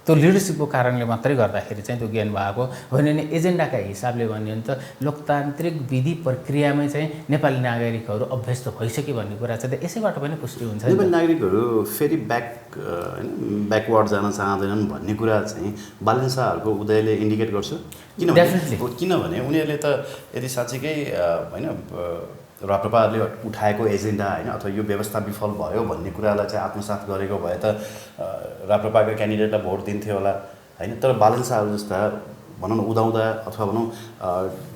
त्यो लिडरसिपको कारणले मात्रै गर्दाखेरि चाहिँ त्यो गेन भएको भने नि एजेन्डाका हिसाबले भन्यो भने त लोकतान्त्रिक विधि प्रक्रियामै चाहिँ नेपाली नागरिकहरू अभ्यस्त भइसक्यो भन्ने कुरा चाहिँ त यसैबाट पनि पुष्टि हुन्छ। नेपाली नागरिकहरू फेरि ब्याकवर्ड जान चाहँदैनन् भन्ने कुरा चाहिँ बालेन शाहहरूको उदयले इन्डिकेट गर्छ। किनभने उनीहरूले त यदि साँच्चीकै होइन राप्रपाले उठाएको एजेन्डा होइन अथवा यो व्यवस्था विफल भयो भन्ने कुरालाई चाहिँ आत्मसात गरेको भए त राप्रपाको क्यान्डिडेटलाई भोट दिन्थ्यो होला होइन। तर बालेन शाहहरू जस्ता भनौँ न उदाउँदा अथवा भनौँ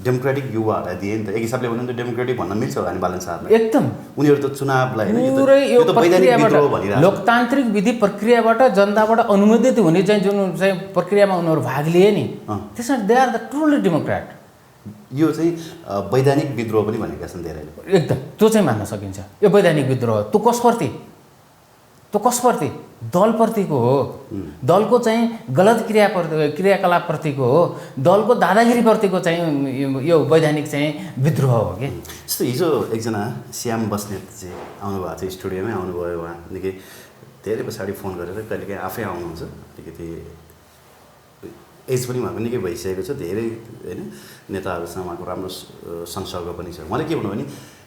डेमोक्रेटिक युवाहरूलाई दिए नि त, एक हिसाबले भन्नु त डेमोक्रेटिक भन्न मिल्छ होला नि बालेन शाहलाई। एकदम उनीहरू त चुनावलाई लोकतान्त्रिक विधि प्रक्रियाबाट जनताबाट अनुमोदित हुने चाहिँ जुन चाहिँ प्रक्रियामा उनीहरू भाग लिए नि, त्यसमा they are the truly democrat. यो चाहिँ वैधानिक विद्रोह पनि भनेका छन् धेरैले। एकदम त्यो चाहिँ मान्न सकिन्छ। यो वैधानिक विद्रोह त्यो कसप्रति दलप्रतिको हो, दलको चाहिँ गलत क्रियाकलापप्रतिको हो, दलको दादागिरीप्रतिको चाहिँ यो वैधानिक चाहिँ विद्रोह हो कि। जस्तो हिजो एकजना श्याम बस्नेत चाहिँ आउनुभएको थियो, स्टुडियोमै आउनुभयो। उहाँ निकै धेरै पछाडि फोन गरेर कहिलेकाहीँ आफै आउनुहुन्छ, अलिकति एज पनि उहाँको निकै भइसकेको छ, धेरै होइन नेताहरूसँग उहाँको राम्रो संसर्ग पनि छ। उहाँले के भन्नु भने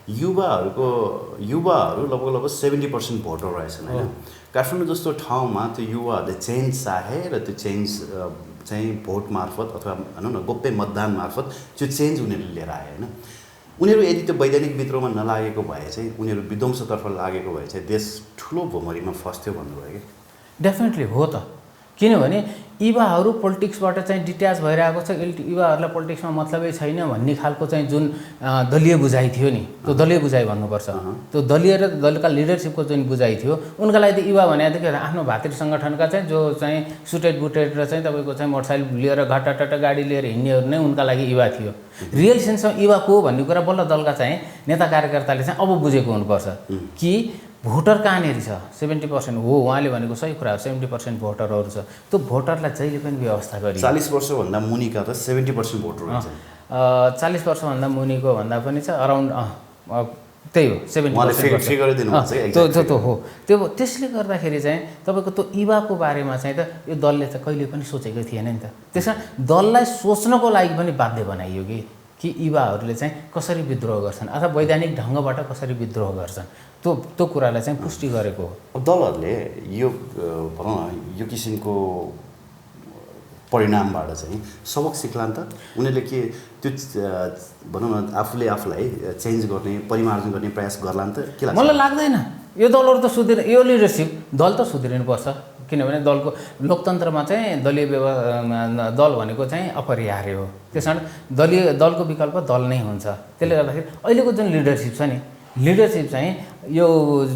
युवाहरू लगभग 70% भोटर रहेछन् होइन। काठमाडौँ जस्तो ठाउँमा त्यो युवाहरूले चेन्ज चाहे र त्यो चेन्ज चाहिँ भोट मार्फत अथवा भनौँ न गोप्य मतदान मार्फत त्यो चेन्ज उनीहरूले लिएर आए होइन। उनीहरू यदि त्यो वैधानिक विद्रोहमा नलागेको भए चाहिँ उनीहरू विध्वंसतर्फ लागेको भए चाहिँ देश ठुलो भुमरीमा फस्थ्यो भन्नुभयो कि। डेफिनेटली हो त, किनभने युवाहरू पोलिटिक्सबाट चाहिँ डिट्याच भइरहेको छ, युवाहरूलाई पोलिटिक्समा मतलबै छैन भन्ने खालको चाहिँ जुन दलीय बुझाइ थियो नि, त्यो दलीय बुझाइ भन्नुपर्छ। त्यो दलीय र दलका लिडरसिपको जुन बुझाइ थियो उनका लागि त युवा भनेको थियो आफ्नो भातृ सङ्गठनका चाहिँ जो चाहिँ सुटेड बुटेड र चाहिँ तपाईँको चाहिँ मोटरसाइकल लिएर घटाटट गाडी लिएर हिँड्नेहरू नै उनका लागि युवा थियो। रियल सेन्समा युवा को भन्ने कुरा बल्ल दलका चाहिँ नेता कार्यकर्ताले चाहिँ अब बुझेको हुनुपर्छ कि भोटर कहाँनिर छ। 70% हो, उहाँले भनेको सही कुरा हो, 70% भोटरहरू छ। त्यो भोटरलाई जहिले पनि व्यवस्था गरी 40 वर्षभन्दा मुनिका त 70% भोटर हुन्छ। 40 वर्षभन्दा मुनिको भन्दा पनि छ अराउन्ड त्यही हो 70%। त्यो हो। त्यो त्यसले गर्दाखेरि चाहिँ तपाईँको त्यो युवाको बारेमा चाहिँ त यो दलले त कहिले पनि सोचेकै थिएन नि त। त्यसमा दललाई सोच्नको लागि पनि बाध्य बनाइयो कि युवाहरूले चाहिँ कसरी विद्रोह गर्छन् अथवा वैधानिक ढङ्गबाट कसरी विद्रोह गर्छन्, त्यो कुरालाई चाहिँ पुष्टि गरेको हो। दलहरूले यो भनौँ न यो किसिमको परिणामबाट चाहिँ सबक सिक्लान् त। उनीहरूले के त्यो भनौँ न आफूलाई चेन्ज गर्ने परिमार्जन गर्ने प्रयास गर्लान् त के लाग्छ? मलाई लाग्दैन। यो दलहरू त सुध्रिनु, यो लिडरसिप दल त सुध्रिनुपर्छ। किनभने दलको लोकतन्त्रमा चाहिँ दलीय दल भनेको चाहिँ अपरिहार्य हो। त्यस कारण दलको विकल्प दल नै हुन्छ। त्यसले गर्दाखेरि अहिलेको जुन लिडरसिप छ नि, लिडरसिप चाहिँ यो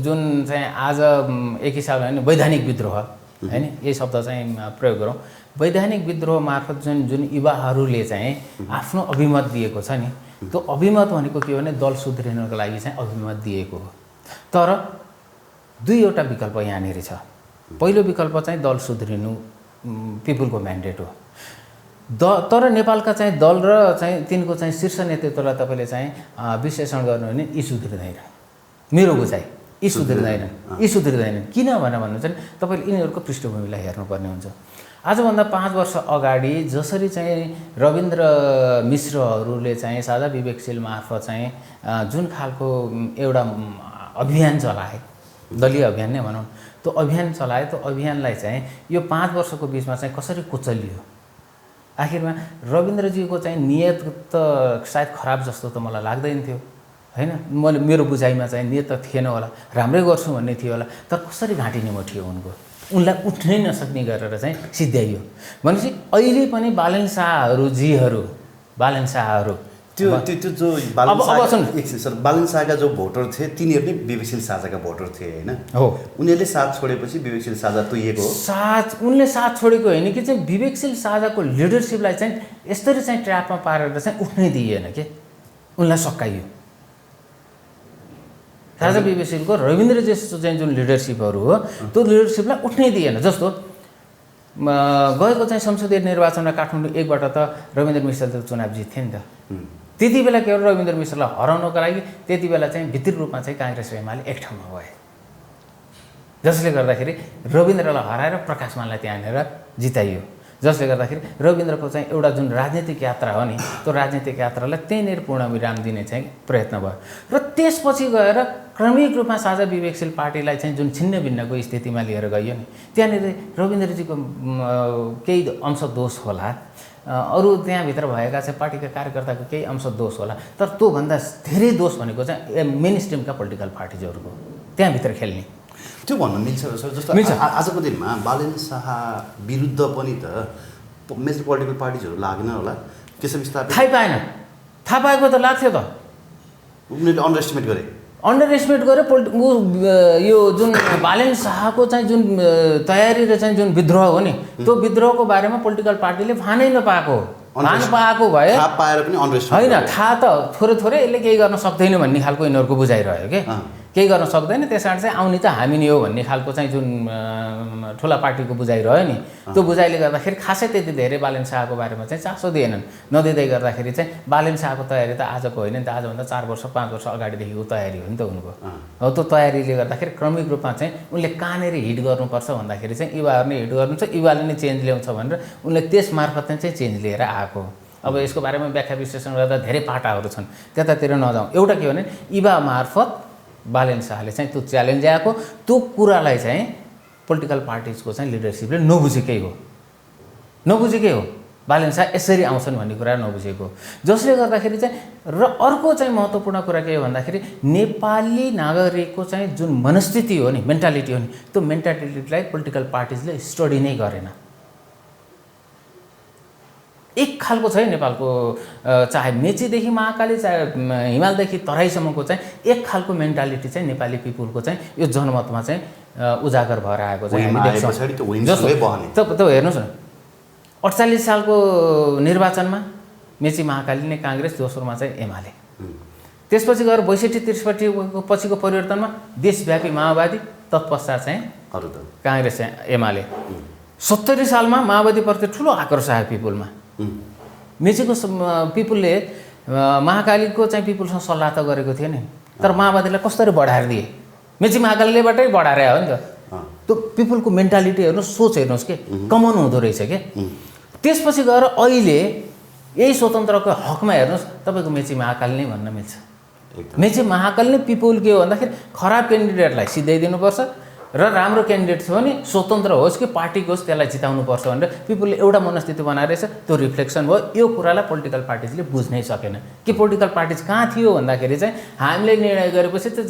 जुन चाहिँ आज एक हिसाबले होइन वैधानिक विद्रोह होइन, यही शब्द चाहिँ प्रयोग गरौँ। वैधानिक विद्रोह मार्फत जुन युवाहरूले चाहिँ आफ्नो अभिमत दिएको छ नि, त्यो अभिमत भनेको के हो भने दल सुध्रिनको लागि चाहिँ अभिमत दिएको हो। तर दुईवटा विकल्प यहाँनिर छ। पहिलो विकल्प चाहिँ दल सुध्रिनु पिपुलको म्यान्डेट हो। तर नेपालका चाहिँ दल र चाहिँ तिनको चाहिँ शीर्ष नेतृत्वलाई तपाईँले चाहिँ विश्लेषण गर्नु भने यी सुध्रिँदैन, मेरो बुझाइ यी सुध्रिँदैनन्। किन भनेर भन्नुहुन्छ भने तपाईँले यिनीहरूको पृष्ठभूमिलाई हेर्नुपर्ने हुन्छ। आजभन्दा 5 वर्ष अगाडि जसरी चाहिँ रविन्द्र मिश्रहरूले चाहिँ साझा विवेकशील मार्फत चाहिँ जुन खालको एउटा अभियान चलाए, दलीय अभियान नै भनौँ, त्यो अभियान चलाए, त्यो अभियानलाई चाहिँ यो 5 वर्षको बिचमा चाहिँ कसरी कुचलियो। आखिरमा रविन्द्रजीको चाहिँ नियत त सायद खराब जस्तो त मलाई लाग्दैन थियो होइन, मेरो बुझाइमा चाहिँ नियत त थिएन होला, राम्रै गर्छु भन्ने थियो होला, तर कसरी घाँटी निमोठियो उनलाई उठ्नै नसक्ने गरेर चाहिँ सिद्ध्याइयो। भनेपछि अहिले पनि बालन शाहहरू त्यो जो बालन शाहका जो भोटर थिए तिनीहरू नै विवेकशील साझाका भोटर थिए होइन हो। उनीहरूले साथ छोडेपछि विवेकशील साझा तुइएको हो। उनले साथ छोडेको होइन कि चाहिँ विवेकशील साझाको लिडरसिपलाई चाहिँ यसरी चाहिँ ट्र्यापमा पारेर चाहिँ उठ्नै दिएन कि उनलाई सकाइयो। साझा विवेकशीलको रविन्द्र जस्तो चाहिँ जुन लिडरसिपहरू हो त्यो लिडरसिपलाई उठ्नै दिएन। जस्तो गएको चाहिँ संसदीय निर्वाचनमा काठमाडौँ 1बाट त रविन्द्र मिश्रले त चुनाव जित्थे नि त। त्यति बेला केवल रविन्द्र मिश्रलाई हराउनको लागि त्यति बेला चाहिँ भित्री रूपमा चाहिँ काङ्ग्रेस र एमाले एक ठाउँमा भए, जसले गर्दाखेरि रविन्द्रलाई हराएर प्रकाश मानलाई त्यहाँनिर जिताइयो। जसले गर्दाखेरि रविन्द्रको चाहिँ एउटा जुन राजनीतिक यात्रा हो नि, त्यो राजनीतिक यात्रालाई त्यहीँनिर पूर्णविराम दिने चाहिँ प्रयत्न भयो। र त्यसपछि गएर क्रमिक रूपमा साझा विवेकशील पार्टीलाई चाहिँ जुन छिन्न भिन्नको स्थितिमा लिएर गइयो नि, त्यहाँनिर रविन्द्रजीको केही अंश दोष होला, अरू त्यहाँभित्र भएका चाहिँ पार्टीका कार्यकर्ताको केही अंश दोष होला, तर त्योभन्दा धेरै दोष भनेको चाहिँ मेन स्ट्रिमका पोलिटिकल पार्टिजहरूको त्यहाँभित्र खेल्ने। त्यो भन्न मिल्छ सर? जस्तो आजको दिनमा बालन शाह विरुद्ध पनि त मेजर पोलिटिकल पार्टिजहरू लागेन होला, केशव स्थापित थाहा पाएको त लाग्थ्यो त। उनीहरूले अन्डर एस्टिमेट गरे यो जुन बालन शाहको चाहिँ जुन तयारी र चाहिँ जुन विद्रोह हो नि, त्यो विद्रोहको बारेमा पोलिटिकल पार्टीले भानै नपाएको भए थाहा पाएर पनि होइन, थाहा त थोरै थोरै यसले केही गर्न सक्दैन भन्ने खालको यिनीहरूको बुझाइरह्यो कि केही गर्न सक्दैन, त्यस कारण चाहिँ आउने त हामी नै हो भन्ने खालको चाहिँ जुन ठुला पार्टीको बुझाइरह्यो नि, त्यो बुझाइले गर्दाखेरि खासै त्यति धेरै बालन शाहको बारेमा चाहिँ चासो दिएनन्। नदिँदै गर्दाखेरि चाहिँ बालन शाहको तयारी त आजको होइन नि त, आजभन्दा 4 वर्ष 5 वर्ष अगाडिदेखिको तयारी हो नि त उनको। हो, त्यो तयारीले गर्दाखेरि क्रमिक रूपमा चाहिँ उनले कहाँनिर हिट गर्नुपर्छ भन्दाखेरि चाहिँ युवाहरू नै हिट गर्नु छ, युवाले नै चेन्ज ल्याउँछ भनेर उनले त्यस मार्फत चाहिँ चेन्ज लिएर आएको। अब यसको बारेमा व्याख्या विश्लेषण गर्दा धेरै पाटाहरू छन्, त्यतातिर नजाउँ। एउटा के भने युवा मार्फत बालन शाहले चाहिँ त्यो च्यालेन्ज ल्याएको, त्यो कुरालाई चाहिँ पोलिटिकल पार्टिजको चाहिँ लिडरसिपले नबुझेकै हो। बालन शाह यसरी आउँछन् भन्ने कुरा नबुझेको, जसले गर्दाखेरि चाहिँ र अर्को चाहिँ महत्त्वपूर्ण कुरा के हो भन्दाखेरि नेपाली नागरिकको चाहिँ जुन मनस्थिति हो नि, मेन्टालिटी हो नि, त्यो मेन्टालिटीलाई पोलिटिकल पार्टिजले स्टडी नै गरेन। एक खालको छ है नेपालको, चाहे मेचीदेखि महाकाली, चाहे हिमालदेखि तराईसम्मको चाहिँ एक खालको मेन्टालिटी चाहिँ नेपाली पिपुलको चाहिँ यो जनमतमा चाहिँ उजागर भएर आएको चाहिँ हामी देख्छौँ। त हेर्नुहोस् न, 48 सालको निर्वाचनमा मेची महाकाली नै काङ्ग्रेस, दोस्रोमा चाहिँ एमाले, त्यसपछि गएर 62-63 पछिको परिवर्तनमा देशव्यापी माओवादी, तत्पश्चात चाहिँ काङ्ग्रेस चाहिँ एमाले। 70 सालमा माओवादीप्रति ठुलो आक्रोश आयो पिपुलमा। मेचीको पिपुलले महाकालीको चाहिँ पिपुलसँग सल्लाह त गरेको थियो नि, तर माओवादीलाई कसरी बढाएर दिए? मेची महाकालीलेबाटै बढाएर आयो नि त। त्यो पिपुलको मेन्टालिटी हेर्नुहोस्, सोच हेर्नुहोस् के कमन हुँदो रहेछ के। त्यसपछि गएर अहिले यही स्वतन्त्रको हकमा हेर्नुहोस्, तपाईँको मेची महाकाली नै भन्न मिल्छ। मेची महाकाली नै पिपुल के हो भन्दाखेरि खराब क्यान्डिडेटलाई सिधाइदिनुपर्छ र राम्रो क्यान्डिडेट थियो भने स्वतन्त्र होस् कि पार्टीको होस् त्यसलाई जिताउनुपर्छ भनेर पिपुलले एउटा मनस्थिति बनाएर रहेछ। त्यो रिफ्लेक्सन भयो। यो कुरालाई पोलिटिकल पार्टिजले बुझ्नै सकेन कि पोलिटिकल पार्टिज कहाँ थियो भन्दाखेरि चाहिँ हामीले निर्णय गरेपछि त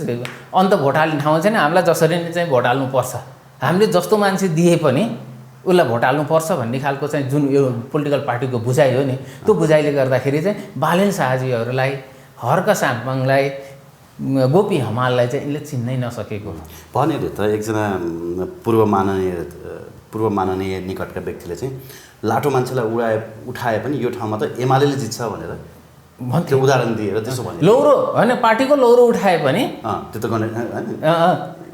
अन्त भोट हाल्ने ठाउँ छैन, हामीलाई जसरी नै चाहिँ भोट हाल्नुपर्छ हामीले जस्तो मान्छे दिए पनि उसलाई भोट हाल्नुपर्छ भन्ने खालको चाहिँ जुन यो पोलिटिकल पार्टीको बुझाइ हो नि, त्यो बुझाइले गर्दाखेरि चाहिँ बालेन शाहजीहरूलाई, हर्क साम्पाङलाई, गोपी हमाललाई चाहिँ यिनले चिन्नै नसकेको भनेर त एकजना पूर्व माननीय निकटका व्यक्तिले चाहिँ लाटो मान्छेलाई उठाए पनि यो ठाउँमा त एमालेले जित्छ भनेर भन्थ्यो, उदाहरण दिएर त्यसो भने लौरो होइन, पार्टीको लौरो उठाए पनि त्यो त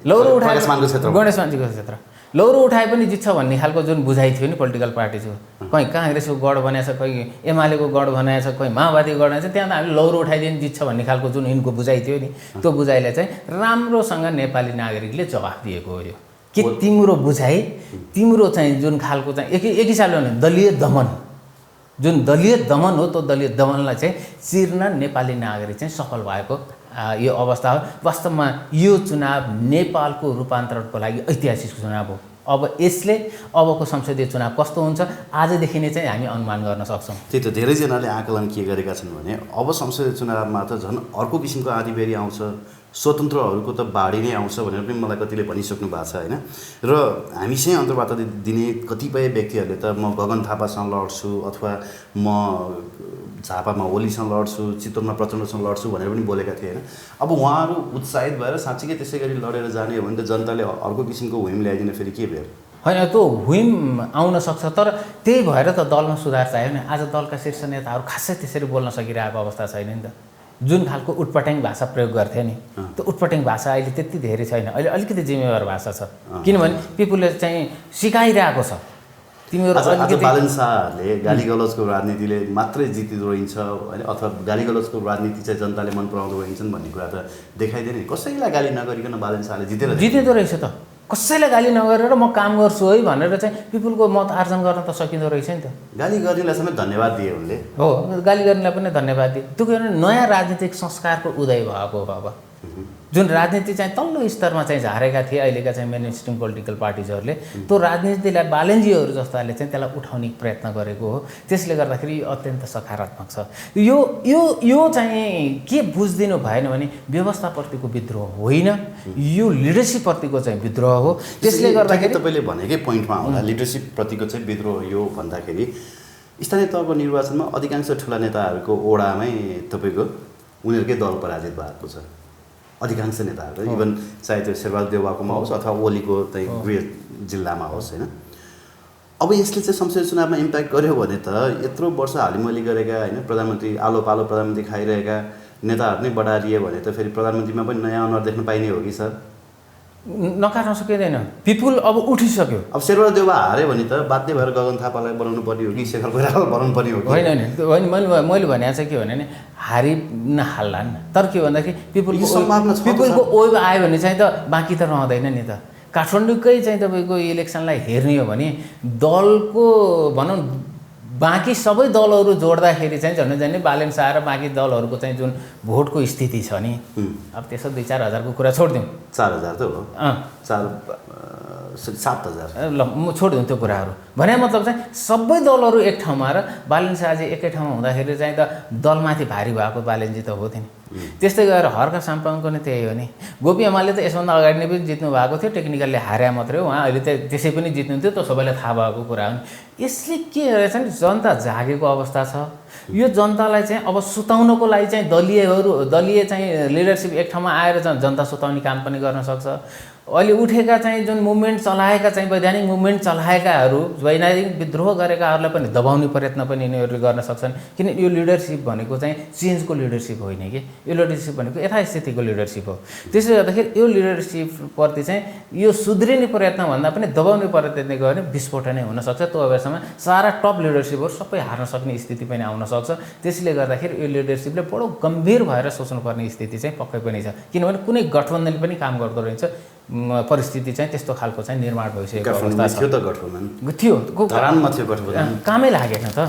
लौरो उठाए गणेश मान्छेको क्षेत्र लौरो उठाए पनि जित्छ भन्ने खालको जुन बुझाइ थियो नि पोलिटिकल पार्टी छ, कहीँ काङ्ग्रेसको गढ बनाएछ, कहीँ एमालेको गढ बनाएछ, कहीँ माओवादीको गढ बनाएछ, त्यहाँ त हामीले लौरो उठाइदियो नि जित्छ भन्ने खालको जुन यिनको बुझाइ थियो नि, त्यो बुझाइलाई चाहिँ राम्रोसँग नेपाली नागरिकले जवाफ दिएको हो। यो कि तिम्रो बुझाइ, तिम्रो चाहिँ जुन खालको चाहिँ एक हिसाबले भने दलीय दमन, जुन दलीय दमन हो, त्यो दलीय दमनलाई चाहिँ चिर्न नेपाली नागरिक चाहिँ सफल भएको यो अवस्था हो। वास्तवमा यो चुनाव नेपालको रूपान्तरणको लागि ऐतिहासिक चुनाव हो। अब यसले अबको संसदीय चुनाव कस्तो हुन्छ आजदेखि नै चाहिँ हामी अनुमान गर्न सक्छौँ। त्यही त धेरैजनाले आकलन के गरेका छन् भने अब संसदीय चुनावमा त झन् अर्को किसिमको आँधीबेहरी आउँछ, स्वतन्त्रहरूको त बाढी नै आउँछ भनेर पनि मलाई कतिले भनिसक्नु भएको छ होइन। र हामी चाहिँ अन्तर्वार्ता दिने कतिपय व्यक्तिहरूले त म गगन थापासँग लड्छु अथवा म झापामा ओलीसँग लड्छु, चितवनमा प्रचण्डसँग लड्छु भनेर पनि बोलेका थिए होइन। अब उहाँहरू उत्साहित भएर साँच्चीकै त्यसै गरी लडेर जाने हो भने त जनताले अर्को किसिमको हुइम ल्याइदिन फेरि के भयो होइन, त्यो हुइम आउन सक्छ। तर त्यही भएर त दलमा सुधार चाहियो नि। आज दलका शीर्ष नेताहरू खासै त्यसरी बोल्न सकिरहेको अवस्था छैन नि त। जुन खालको उटपटाङ भाषा प्रयोग गर्थे नि, त्यो उटपटाङ भाषा अहिले त्यति धेरै छैन। अहिले अलिकति जिम्मेवार भाषा छ, किनभने पिपुलले चाहिँ सिकाइरहेको छ। तिमीहरू बालन शाहले गाली गलौजको राजनीतिले मात्रै जितिँदो रहन्छ होइन, अथवा गाली गलौजको राजनीति चाहिँ जनताले मन पराउँदो रहन्छन् भन्ने कुरा त देखाइदिने। कसैलाई गाली नगरिकन बालन शाहले जितेको रहेछ त। कसैलाई गाली नगरेर म काम गर्छु है भनेर चाहिँ पिपुलको मत आर्जन गर्न त सकिँदो रहेछ नि त। गाली गर्नेलाई समेत धन्यवाद दिए उनले। हो, गाली गर्नेलाई पनि धन्यवाद दिए। त्यो किनभने नयाँ राजनीतिक संस्कारको उदय भएको हो। अब जुन राजनीति चाहिँ तल्लो स्तरमा चाहिँ झारेका थिए अहिलेका चाहिँ मेन स्ट्रिम पोलिटिकल पार्टिजहरूले, त्यो राजनीतिलाई बालनजीहरू जस्ताले चाहिँ त्यसलाई उठाउने प्रयत्न गरेको हो। त्यसले गर्दाखेरि यो अत्यन्त सकारात्मक छ। यो चाहिँ के बुझिदिनु भएन भने व्यवस्थाप्रतिको विद्रोह होइन, यो लिडरसिपप्रतिको चाहिँ विद्रोह हो। त्यसले गर्दाखेरि तपाईँले भनेकै पोइन्टमा आउँदा लिडरसिपप्रतिको चाहिँ विद्रोह यो भन्दाखेरि स्थानीय तहको निर्वाचनमा अधिकांश ठुला नेताहरूको ओडामै तपाईँको उनीहरूकै दल पराजित भएको छ। अधिकांश नेताहरू इभन चाहे त्यो शेरबहादुर देउवाकोमा होस् अथवा ओलीको चाहिँ गृह जिल्लामा होस् होइन। अब यसले चाहिँ संसदीय चुनावमा इम्प्याक्ट गर्यो भने त यत्रो वर्ष हालिमली गरेका होइन प्रधानमन्त्री आलो पालो प्रधानमन्त्री खाइरहेका नेताहरू नै बढारिए भने त फेरि प्रधानमन्त्रीमा पनि नयाँ अनुहार देख्न पाइने हो कि सर? नकार्न सकिँदैन। पिपुल अब उठिसक्यो। अब शेरबहादुर देउवा हार्यो भने त बाध्य भएर गगन थापालाई बनाउनु पर्ने हो कि शेखर कोइरालालाई बनाउनु पर्ने हो कि? होइन, मैले भने चाहिँ के भने हारि नहाल्लान्। तर के भन्दाखेरि पिपुलको ओइब आयो भने चाहिँ त बाँकी त रहँदैन नि त। काठमाडौँकै चाहिँ तपाईँको इलेक्सनलाई हेर्ने हो भने दलको भनौँ बाँकी सबै दलहरू जोड्दाखेरि चाहिँ झन् बालेन शाह र बाँकी दलहरूको चाहिँ जुन भोटको स्थिति छ नि, अब त्यसो 2-4 हजारको कुरा छोडिदिउँ। 4,000 त हो, 7,000 ल म छोडिदिउँ त्यो कुराहरू। भने मतलब चाहिँ सबै दलहरू एक ठाउँमा र बालेन शाहजी एकै ठाउँमा हुँदाखेरि चाहिँ त दलमाथि भारी भएको बालेनजी त हो थियो नि। त्यस्तै गरेर हर्क साम्पाङको नि त्यही हो नि। गोपी हमालले त यसभन्दा अगाडि नै पनि जित्नु भएको थियो, टेक्निकलले हार्या मात्रै हो। उहाँ अहिले त त्यसै पनि जित्नु थियो, त्यो सबैलाई थाहा भएको कुरा हो नि। यसले के रहेछ नि, जनता जागेको अवस्था छ। यो जनतालाई चाहिँ अब सुताउनको लागि चाहिँ दलीय चाहिँ लिडरसिप एक ठाउँमा आएर जनता सुताउने काम पनि गर्न सक्छ। अहिले उठेका चाहिँ जुन मुभमेन्ट चलाएका चाहिँ वैधानिक मुभमेन्ट चलाएकाहरू, वैधानिक विद्रोह गरेकाहरूलाई पनि दबाउने प्रयत्न पनि यिनीहरूले गर्न सक्छन्। किन यो लिडरसिप भनेको चाहिँ चेन्जको लिडरसिप होइन कि, यो लिडरसिप भनेको यथास्थितिको लिडरसिप हो। त्यसले गर्दाखेरि यो लिडरसिपप्रति चाहिँ यो सुध्रिने प्रयत्न भन्दा पनि दबाउने प्रयत्न गयो भने विस्फोट नै हुनसक्छ। त्यो अवस्थामा सारा टप लिडरसिपहरू सबै हार्न सक्ने स्थिति पनि आउन सक्छ। त्यसले गर्दाखेरि यो लिडरसिपले बडो गम्भीर भएर सोच्नुपर्ने स्थिति चाहिँ पक्कै पनि छ। किनभने कुनै गठबन्धनले पनि काम गर्दो रहेछ। परिस्थिति चाहिँ त्यस्तो खालको चाहिँ निर्माण भइसकेको अवस्था थियो। त गठबन्धन थियो, गठबन्धन कामै लागेन त।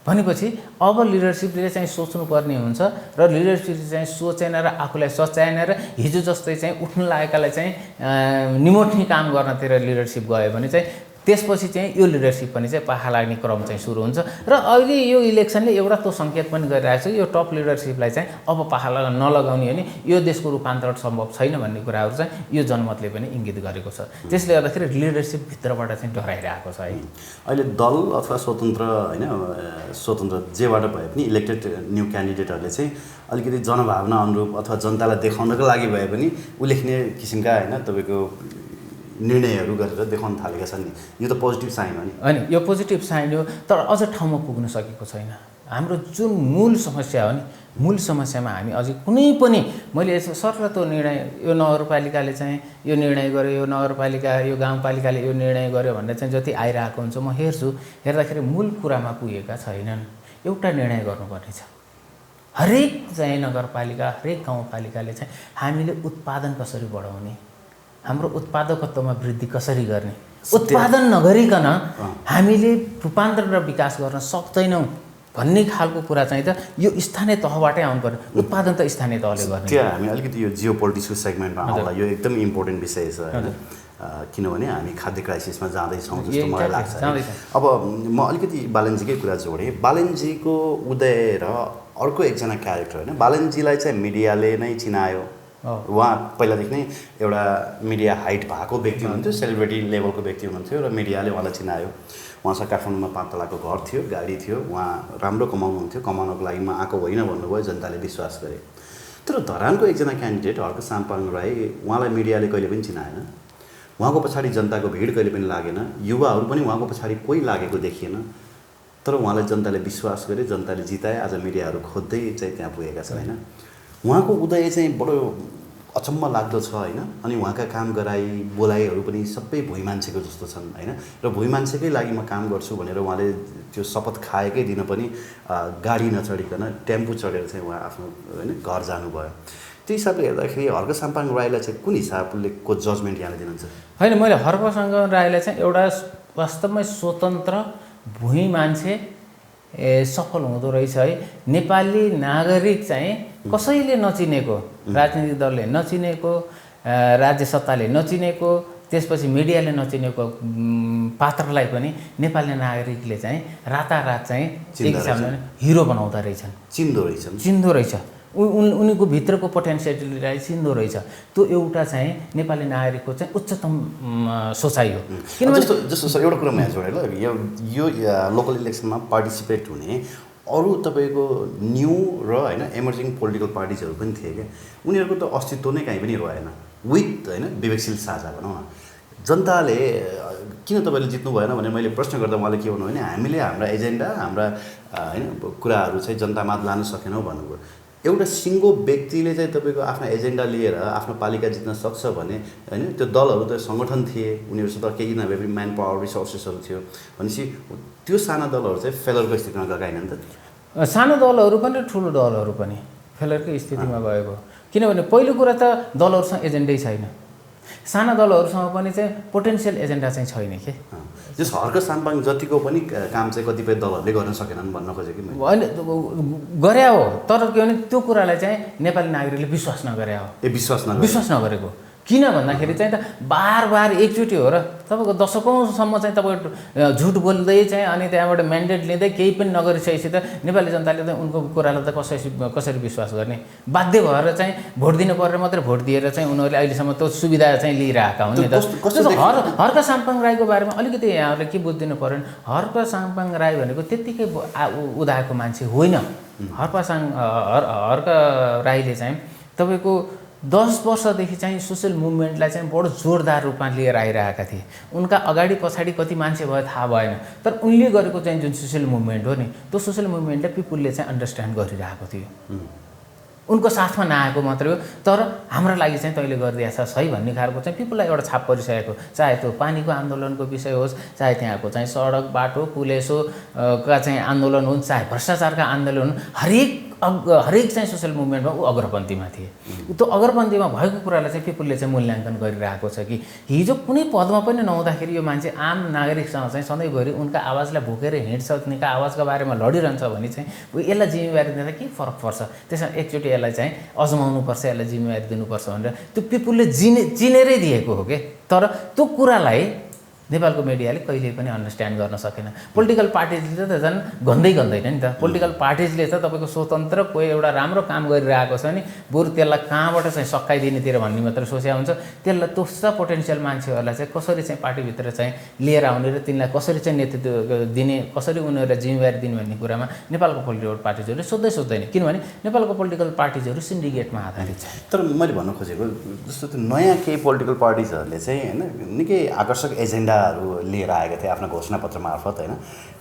भनेपछि अब लिडरसिपले चाहिँ सोच्नुपर्ने हुन्छ र लिडरसिपले चाहिँ सोचेन र आफूलाई सच्याएन र हिजो जस्तै चाहिँ उठ्न लागेकालाई चाहिँ निमोट्ने काम गर्नतिर लिडरसिप गयो भने चाहिँ त्यसपछि चाहिँ यो लिडरसिप पनि चाहिँ पाखा लाग्ने क्रम चाहिँ सुरु हुन्छ र अहिले यो इलेक्सनले एउटा त्यो सङ्केत पनि गरिरहेको छ यो टप लिडरसिपलाई चाहिँ अब पाखा नलगाउने हो भने यो देशको रूपान्तरण सम्भव छैन भन्ने कुराहरू चाहिँ यो जनमतले पनि इङ्गित गरेको छ। त्यसले गर्दाखेरि लिडरसिप भित्रबाट चाहिँ डराइरहेको छ है। अहिले दल अथवा स्वतन्त्र होइन स्वतन्त्र जेबाट भए पनि इलेक्टेड न्यू क्यान्डिडेटहरूले चाहिँ अलिकति जनभावना अनुरूप अथवा जनतालाई देखाउनको लागि भए पनि उल्लेख्ने किसिमका होइन तपाईँको निर्णयहरू गरेर देखाउन थालेका छन् नि, यो त पोजिटिभ साइन हो नि। होइन यो पोजिटिभ साइन हो, तर अझ ठाउँमा पुग्न सकेको छैन। हाम्रो जुन मूल समस्या हो नि, मूल समस्यामा हामी अझै कुनै पनि मैले सरल त्यो निर्णय यो नगरपालिकाले चाहिँ यो निर्णय गर्यो, यो नगरपालिका यो गाउँपालिकाले यो निर्णय गर्यो भनेर चाहिँ जति आइरहेको हुन्छ म हेर्छु, हेर्दाखेरि मूल कुरामा पुगेका छैनन्। एउटा निर्णय गर्नुपर्ने छ, हरेक चाहिँ नगरपालिका हरेक गाउँपालिकाले चाहिँ हामीले उत्पादन कसरी बढाउने, हाम्रो उत्पादकत्वमा वृद्धि कसरी गर्ने, उत्पादन नगरिकन हामीले रूपान्तरण र विकास गर्न सक्दैनौँ भन्ने खालको कुरा चाहिँ त यो स्थानीय तहबाटै आउनु पर्यो। उत्पादन त स्थानीय तहले गर्ने। त्यो हामी अलिकति यो जियो पोलिटिक्सको सेगमेन्टमा आउँदा यो एकदम इम्पोर्टेन्ट विषय छ होइन, किनभने हामी खाद्य क्राइसिसमा जाँदैछौँ जस्तो मलाई लाग्छ। अब म अलिकति बालनजीकै कुरा जोडेँ। बालनजीको उदय र अर्को एकजना क्यारेक्टर होइन, बालनजीलाई चाहिँ मिडियाले नै चिनायो। उहाँ पहिलादेखि नै एउटा मिडिया हाइट भएको व्यक्ति हुनुहुन्थ्यो, सेलिब्रिटी लेभलको व्यक्ति हुनुहुन्थ्यो र मिडियाले उहाँलाई चिनायो। उहाँसँग काठमाडौँमा 5 तलाको घर थियो, गाडी थियो, उहाँ राम्रो कमाउनुहुन्थ्यो, कमाउनको लागि म आएको होइन भन्नुभयो, जनताले विश्वास गरे। तर धरानको एकजना क्यान्डिडेट हर्क साम्पाङ राई, उहाँलाई मिडियाले कहिले पनि चिनाएन, उहाँको पछाडि जनताको भिड कहिले पनि लागेन, युवाहरू पनि उहाँको पछाडि कोही लागेको देखिएन, तर उहाँलाई जनताले विश्वास गरे, जनताले जिताए। आज मिडियाहरू खोज्दै चाहिँ त्यहाँ पुगेका छन् होइन। उहाँको उदय चाहिँ बडो अचम्म लाग्दो छ होइन। अनि उहाँका काम गराई बोलाइहरू पनि सबै भुइँ मान्छेको जस्तो छन् होइन। र भुइँ मान्छेकै लागि म काम गर्छु भनेर उहाँले त्यो शपथ खाएकै दिन पनि गाडी नचढिकन टेम्पो चढेर चाहिँ उहाँ आफ्नो होइन घर जानुभयो। त्यो हिसाबले हेर्दाखेरि हर्क साम्पाङ राईलाई चाहिँ कुन हिसाबले को जजमेन्ट यहाँले दिनुहुन्छ? होइन, मैले हर्क साम्पाङ राईलाई चाहिँ एउटा वास्तवमै स्वतन्त्र भुइँ मान्छे सफल हुँदो रहेछ है। नेपाली नागरिक चाहिँ कसैले नचिनेको, राजनीतिक दलले नचिनेको, राज्य सत्ताले नचिनेको, त्यसपछि मिडियाले नचिनेको पात्रलाई पनि नेपाली नागरिकले चाहिँ रातारात चाहिँ एक हिसाबले हिरो बनाउँदो रहेछन्, चिन्दो रहेछ। उनीको भित्रको पोटेन्सियलिटीलाई चिन्दो रहेछ। त्यो एउटा चाहिँ नेपाली नागरिकको चाहिँ उच्चतम सोचाइ हो। किनभने जस्तो सर एउटा कुरा म यहाँ जोडेँ ल, यो लोकल इलेक्सनमा पार्टिसिपेट हुने अरू तपाईँको न्यू र होइन इमर्जिङ पोलिटिकल पार्टिजहरू पनि थिए क्या, उनीहरूको त अस्तित्व नै कहीँ पनि रहेन। विथ होइन विवेकशील साझा भनौँ न, जनताले किन तपाईँले जित्नु भएन भने मैले प्रश्न गर्दा उहाँले के भन्नु भने हामीले हाम्रा एजेन्डा हाम्रा होइन कुराहरू चाहिँ जनतामा लान सकेनौँ भन्नुभयो। एउटा सिङ्गो व्यक्तिले चाहिँ तपाईँको आफ्नो एजेन्डा लिएर आफ्नो पालिका जित्न सक्छ भने होइन, त्यो दलहरू त सङ्गठन थिए, उनीहरूसित केही नभए पनि म्यान पावर रिसोर्सेसहरू थियो भनेपछि त्यो साना दलहरू चाहिँ फेलरको स्थितिमा गएनन् त। सानो दलहरू पनि र ठुलो दलहरू पनि फेलरकै स्थितिमा गएको, किनभने पहिलो कुरा त दलहरूसँग एजेन्डै छैन, साना दलहरूसँग पनि चाहिँ पोटेन्सियल एजेन्डा चाहिँ छैन के। जस हर्क साम्पाङ जतिको पनि काम चाहिँ कतिपय दलहरूले गर्न सकेनन् भन्न खोजेँ कि मैले। होइन, गरे हो, तर के भने त्यो कुरालाई चाहिँ नेपाली नागरिकले विश्वास नगरे हो। विश्वास नगरेको किन भन्दाखेरि चाहिँ त बार एकचोटि हो र तपाईँको दशकौँसम्म चाहिँ तपाईँ झुट बोल्दै चाहिँ अनि त्यहाँबाट म्यान्डेट लिँदै केही पनि नगरिसकेपछि त नेपाली जनताले त उनको कुरालाई त कसरी विश्वास गर्ने, बाध्य भएर चाहिँ भोट दिनु परेर मात्रै भोट दिएर चाहिँ उनीहरूले अहिलेसम्म त्यो सुविधा चाहिँ लिइरहेका हुन् नि त। हर्क साम्पाङ राईको बारेमा अलिकति यहाँहरूले के बुझिदिनु पऱ्यो भने हर्क साम्पाङ राई भनेको त्यत्तिकै उदाएको मान्छे होइन। हर्क राईले चाहिँ तपाईँको 10 वर्षदेखि चाहिँ सोसियल मुभमेन्टलाई चाहिँ बडो जोरदार रूपमा लिएर आइरहेका थिए। उनका अगाडि पछाडि कति मान्छे भयो थाहा भएन, तर उनले गरेको चाहिँ जुन सोसियल मुभमेन्ट हो नि, त्यो सोसियल मुभमेन्टलाई पिपुलले चाहिँ अन्डरस्ट्यान्ड गरिरहेको थियो। उनको साथमा नआएको मात्रै हो, तर हाम्रो लागि चाहिँ तैँले गरिदिएछ है भन्ने खालको चाहिँ पिपुललाई एउटा छाप परिसकेको, चाहे त्यो पानीको आन्दोलनको विषय होस्, चाहे त्यहाँको चाहिँ सडक बाटो पुलेसो का चाहिँ आन्दोलन हुन्, चाहे भ्रष्टाचारका आन्दोलन हुन्, हरेक चाहिँ सोसियल मुभमेन्टमा ऊ अग्रपन्थीमा थिए। त्यो अग्रपन्थीमा भएको कुरालाई चाहिँ पिपुलले चाहिँ मूल्याङ्कन गरिरहेको छ कि हिजो कुनै पदमा पनि नहुँदाखेरि यो मान्छे आम नागरिकसँग चाहिँ सधैँभरि उनका आवाजलाई भोकेर हिँड्छ, उनका आवाजका बारेमा लडिरहन्छ भने चाहिँ यसलाई जिम्मेवारी दिँदा के फरक पर्छ, त्यसमा एकचोटि यसलाई चाहिँ अजमाउनुपर्छ, यसलाई जिम्मेवारी दिनुपर्छ भनेर त्यो पिपुलले चिनेरै दिएको हो कि। तर त्यो कुरालाई नेपालको मिडियाले कहिल्यै पनि अन्डरस्ट्यान्ड गर्न सकेन। पोलिटिकल पार्टिजले त झन् गन्दैन नि त। पोलिटिकल पार्टिजले त तपाईँको स्वतन्त्र कोही एउटा राम्रो काम गरिरहेको छ नि बरु त्यसलाई कहाँबाट चाहिँ सकाइदिनेतिर भन्ने मात्र सोचे हुन्छ। त्यसलाई त्यस्ता पोटेन्सियल मान्छेहरूलाई चाहिँ कसरी चाहिँ पार्टीभित्र चाहिँ लिएर आउने र तिनलाई कसरी चाहिँ नेतृत्व दिने, कसरी उनीहरूलाई जिम्मेवारी दिने भन्ने कुरामा नेपालको पोलिटिकल पार्टिजहरूले सोच्दैन। किनभने नेपालको पोलिटिकल पार्टिजहरू सिन्डिकेटमा आधारित छ। तर मैले भन्न खोजेको जस्तो त्यो नयाँ केही पोलिटिकल पार्टिजहरूले चाहिँ होइन निकै आकर्षक एजेन्डाहरू लिएर आएका थिए आफ्नो घोषणापत्र मार्फत होइन।